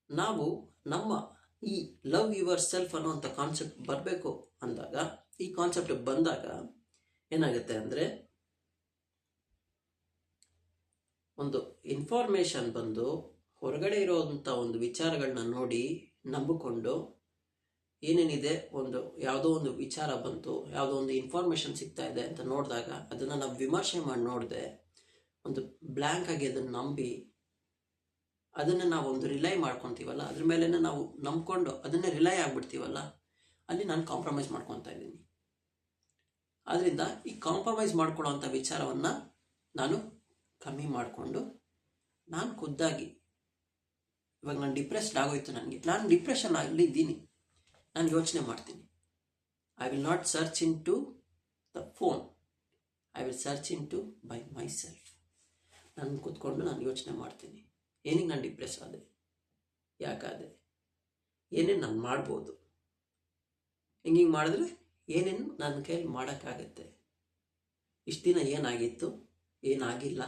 ನಾವು ನಮ್ಮ ಈ ಲವ್ ಯುವರ್ ಸೆಲ್ಫ್ ಅನ್ನೋಂಥ ಕಾನ್ಸೆಪ್ಟ್ ಬರಬೇಕು ಅಂದಾಗ, ಈ ಕಾನ್ಸೆಪ್ಟ್ ಬಂದಾಗ ಏನಾಗುತ್ತೆ ಅಂದರೆ ಒಂದು ಇನ್ಫಾರ್ಮೇಷನ್ ಬಂದು ಹೊರಗಡೆ ಇರೋವಂಥ ಒಂದು ವಿಚಾರಗಳನ್ನ ನೋಡಿ ನಂಬಿಕೊಂಡು ಏನೇನಿದೆ, ಯಾವುದೋ ಒಂದು ವಿಚಾರ ಬಂತು, ಯಾವುದೋ ಒಂದು ಇನ್ಫಾರ್ಮೇಷನ್ ಸಿಗ್ತಾ ಇದೆ ಅಂತ ನೋಡಿದಾಗ ಅದನ್ನು ನಾವು ವಿಮರ್ಶೆ ಮಾಡಿ ನೋಡಿದೆ, ಒಂದು ಬ್ಲ್ಯಾಂಕ್ ಆಗಿ ಅದನ್ನು ನಂಬಿ ಅದನ್ನು ನಾವು ಒಂದು ರಿಲೈ ಮಾಡ್ಕೊತೀವಲ್ಲ, ಅದ್ರ ಮೇಲೆ ನಾವು ನಂಬ್ಕೊಂಡು ಅದನ್ನೇ ರಿಲೈ ಆಗಿಬಿಡ್ತೀವಲ್ಲ, ಅಲ್ಲಿ ನಾನು ಕಾಂಪ್ರಮೈಸ್ ಮಾಡ್ಕೊತಾ ಇದ್ದೀನಿ. ಆದ್ದರಿಂದ ಈ ಕಾಂಪ್ರಮೈಸ್ ಮಾಡ್ಕೊಳ್ಳೋವಂಥ ವಿಚಾರವನ್ನು ನಾನು ಕಮ್ಮಿ ಮಾಡಿಕೊಂಡು ನಾನು ಖುದ್ದಾಗಿ, ಇವಾಗ ನಾನು ಡಿಪ್ರೆಸ್ಡ್ ಆಗೋಯ್ತು, ನಾನು ಡಿಪ್ರೆಷನ್ ಆಗಲಿ ಇದ್ದೀನಿ, ನಾನು ಯೋಚನೆ ಮಾಡ್ತೀನಿ. I will not search into the phone, I will search into by myself. ನಾನು ಕೂತ್ಕೊಂಡು ನಾನು ಯೋಚನೆ ಮಾಡ್ತೀನಿ, ಏನಿಗೆ ನಾನು ಡಿಪ್ರೆಸ್ ಆದೆ, ಯಾಕಾದೆ, ಏನೇನು ನಾನು ಮಾಡ್ಬೋದು, ಹಿಂಗೆ ಮಾಡಿದ್ರೆ ಏನೇನು ನನ್ನ ಕೈಯಲ್ಲಿ ಮಾಡೋಕ್ಕಾಗತ್ತೆ, ಇಷ್ಟು ದಿನ ಏನಾಗಿತ್ತು, ಏನಾಗಿಲ್ಲ,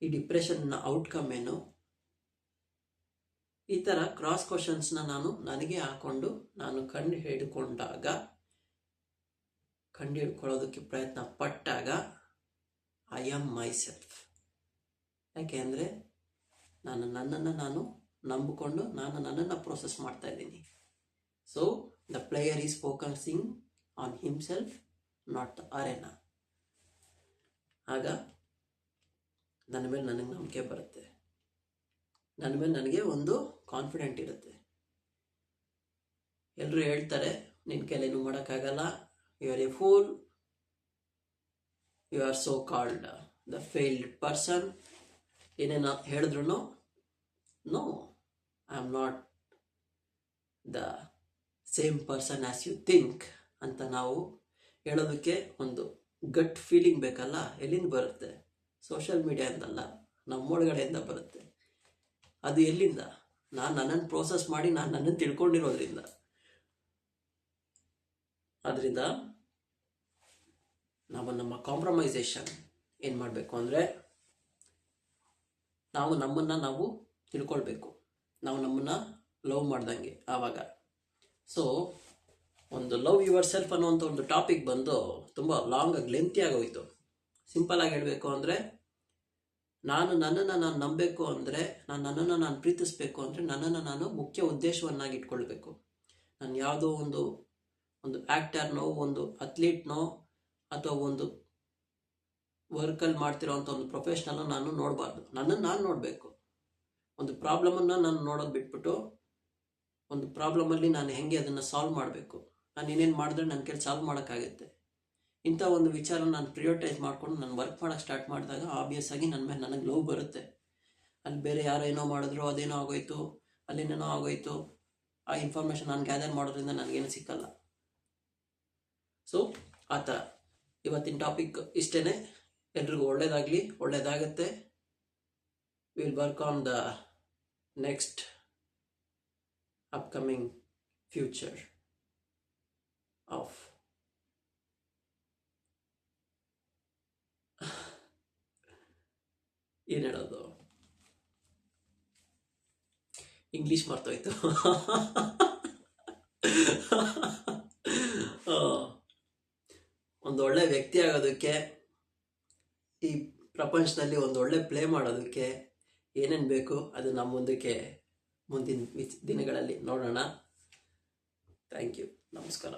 ಈ ಡಿಪ್ರೆಷನ್ನ ಔಟ್ಕಮ್ ಏನು, ಈ ಥರ ಕ್ರಾಸ್ ಕ್ವಶನ್ಸ್ನ ನಾನು ನನಗೆ ಹಾಕ್ಕೊಂಡು ನಾನು ಕಂಡು ಹಿಡ್ಕೊಳ್ಳೋದಕ್ಕೆ ಪ್ರಯತ್ನ ಪಟ್ಟಾಗ ಐ ಆಮ್ ಮೈ ಸೆಲ್ಫ್. ಯಾಕೆ ಅಂದರೆ ನನ್ನನ್ನು ನಂಬಿಕೊಂಡು ನಾನು ನನ್ನನ್ನು ಪ್ರೋಸೆಸ್ ಮಾಡ್ತಾ ಇದ್ದೀನಿ. So the player is focusing on himself, not the arena. ಆಗ ನನ್ನ ಮೇಲೆ ನನಗೆ ನಂಬಿಕೆ ಬರುತ್ತೆ, ನನ್ನ ಮೇಲೆ ನನಗೆ ಒಂದು ಕಾನ್ಫಿಡೆಂಟ್ ಇರುತ್ತೆ. ಎಲ್ಲರೂ ಹೇಳ್ತಾರೆ ನಿನ್ನ ಕೈಲೇನು ಮಾಡೋಕ್ಕಾಗಲ್ಲ, you are a fool, you are so called the failed person, ಏನೇನು ಹೇಳಿದ್ರು no, I am not the same person as you think ಅಂತ ನಾವು ಹೇಳೋದಕ್ಕೆ ಒಂದು ಗಟ್ ಫೀಲಿಂಗ್ ಬೇಕಲ್ಲ. ಎಲ್ಲಿಂದ ಬರುತ್ತೆ? ಸೋಷಿಯಲ್ ಮೀಡಿಯಾದಿಂದಲ್ಲ, ನಮ್ಮೊಳಗಡೆಯಿಂದ ಬರುತ್ತೆ. ಅದು ಎಲ್ಲಿಂದ? ನಾನು ನನ್ನನ್ನು ಪ್ರೋಸೆಸ್ ಮಾಡಿ ನಾನು ನನ್ನನ್ನು ತಿಳ್ಕೊಂಡಿರೋದ್ರಿಂದ. ಆದ್ದರಿಂದ ನಾವು ನಮ್ಮ ಕಾಂಪ್ರಮೈಸೇಷನ್ ಏನು ಮಾಡಬೇಕು ಅಂದರೆ, ನಾವು ನಮ್ಮನ್ನು ನಾವು ತಿಳ್ಕೊಳ್ಬೇಕು, ನಾವು ನಮ್ಮನ್ನು ಲವ್ ಮಾಡ್ದಂಗೆ ಆವಾಗ. ಸೊ ಒಂದು ಲವ್ ಯುವರ್ ಸೆಲ್ಫ್ ಅನ್ನೋವಂಥ ಒಂದು ಟಾಪಿಕ್ ಬಂದು ತುಂಬ ಲಾಂಗಾಗಿ ಲೆಂತಿ ಆಗೋಯ್ತು. ಸಿಂಪಲಾಗಿ ಹೇಳಬೇಕು ಅಂದರೆ, ನಾನು ನನ್ನನ್ನು ನಾನು ನಂಬಬೇಕು ಅಂದರೆ, ನನ್ನನ್ನು ನಾನು ಪ್ರೀತಿಸಬೇಕು ಅಂದರೆ, ನನ್ನನ್ನು ನಾನು ಮುಖ್ಯ ಉದ್ದೇಶವನ್ನಾಗಿ ಇಟ್ಕೊಳ್ಬೇಕು. ನಾನು ಯಾವುದೋ ಒಂದು ಆ್ಯಕ್ಟರ್ನೋ, ಒಂದು ಅಥ್ಲೀಟ್ನೋ, ಅಥವಾ ಒಂದು ವರ್ಕಲ್ಲಿ ಮಾಡ್ತಿರೋವಂಥ ಒಂದು ಪ್ರೊಫೆಷ್ನಲ್ನೋ ನಾನು ನೋಡಬಾರ್ದು. ನನ್ನನ್ನು ನಾನು ನೋಡಬೇಕು. ಒಂದು ಪ್ರಾಬ್ಲಮನ್ನು ನಾನು ನೋಡೋದು ಬಿಟ್ಬಿಟ್ಟು ಒಂದು ಪ್ರಾಬ್ಲಮಲ್ಲಿ ನಾನು ಹೆಂಗೆ ಅದನ್ನು ಸಾಲ್ವ್ ಮಾಡಬೇಕು, ನಾನು ಏನೇನು ಮಾಡಿದ್ರೆ ನನ್ನ ಕೈಲಿ ಸಾಲ್ವ್ ಮಾಡೋಕ್ಕಾಗುತ್ತೆ, ಇಂಥ ಒಂದು ವಿಚಾರ ನಾನು ಪ್ರಿಯೋರಿಟೈಸ್ ಮಾಡಿಕೊಂಡು ನಾನು ವರ್ಕ್ ಮಾಡೋಕ್ಕೆ ಸ್ಟಾರ್ಟ್ ಮಾಡಿದಾಗ ಆಬ್ವಿಯಸ್ ಆಗಿ ನನ್ನ ಮೇಲೆ ನನಗೆ ಲವ್ ಬರುತ್ತೆ. ಅಲ್ಲಿ ಬೇರೆ ಯಾರೋ ಏನೋ ಮಾಡಿದ್ರು, ಅದೇನೋ ಆಗೋಯ್ತು, ಅಲ್ಲೇನೇನೋ ಆಗೋಯ್ತು, ಆ ಇನ್ಫಾರ್ಮೇಷನ್ ನಾನು ಗ್ಯಾದರ್ ಮಾಡೋದ್ರಿಂದ ನನಗೇನು ಸಿಕ್ಕಲ್ಲ. ಸೊ ಆ ಥರ ಇವತ್ತಿನ ಟಾಪಿಕ್ ಇಷ್ಟೇ. ಎಲ್ರಿಗೂ ಒಳ್ಳೆಯದಾಗಲಿ, ಒಳ್ಳೆಯದಾಗತ್ತೆ. Will work on the next upcoming future of ಏನು ಹೇಳೋದು, ಇಂಗ್ಲೀಷ್ ಮರ್ತೋಯ್ತು. ಒಂದು ಒಳ್ಳೆ ವ್ಯಕ್ತಿ ಆಗೋದಕ್ಕೆ, ಈ ಪ್ರಪಂಚದಲ್ಲಿ ಒಂದು ಒಳ್ಳೆ ಪ್ಲೇ ಮಾಡೋದಕ್ಕೆ ಏನೇನು ಬೇಕು ಅದು ನಮ್ಮ ಮುಂದಿನ ದಿನಗಳಲ್ಲಿ ನೋಡೋಣ. Thank you. ನಮಸ್ಕಾರ.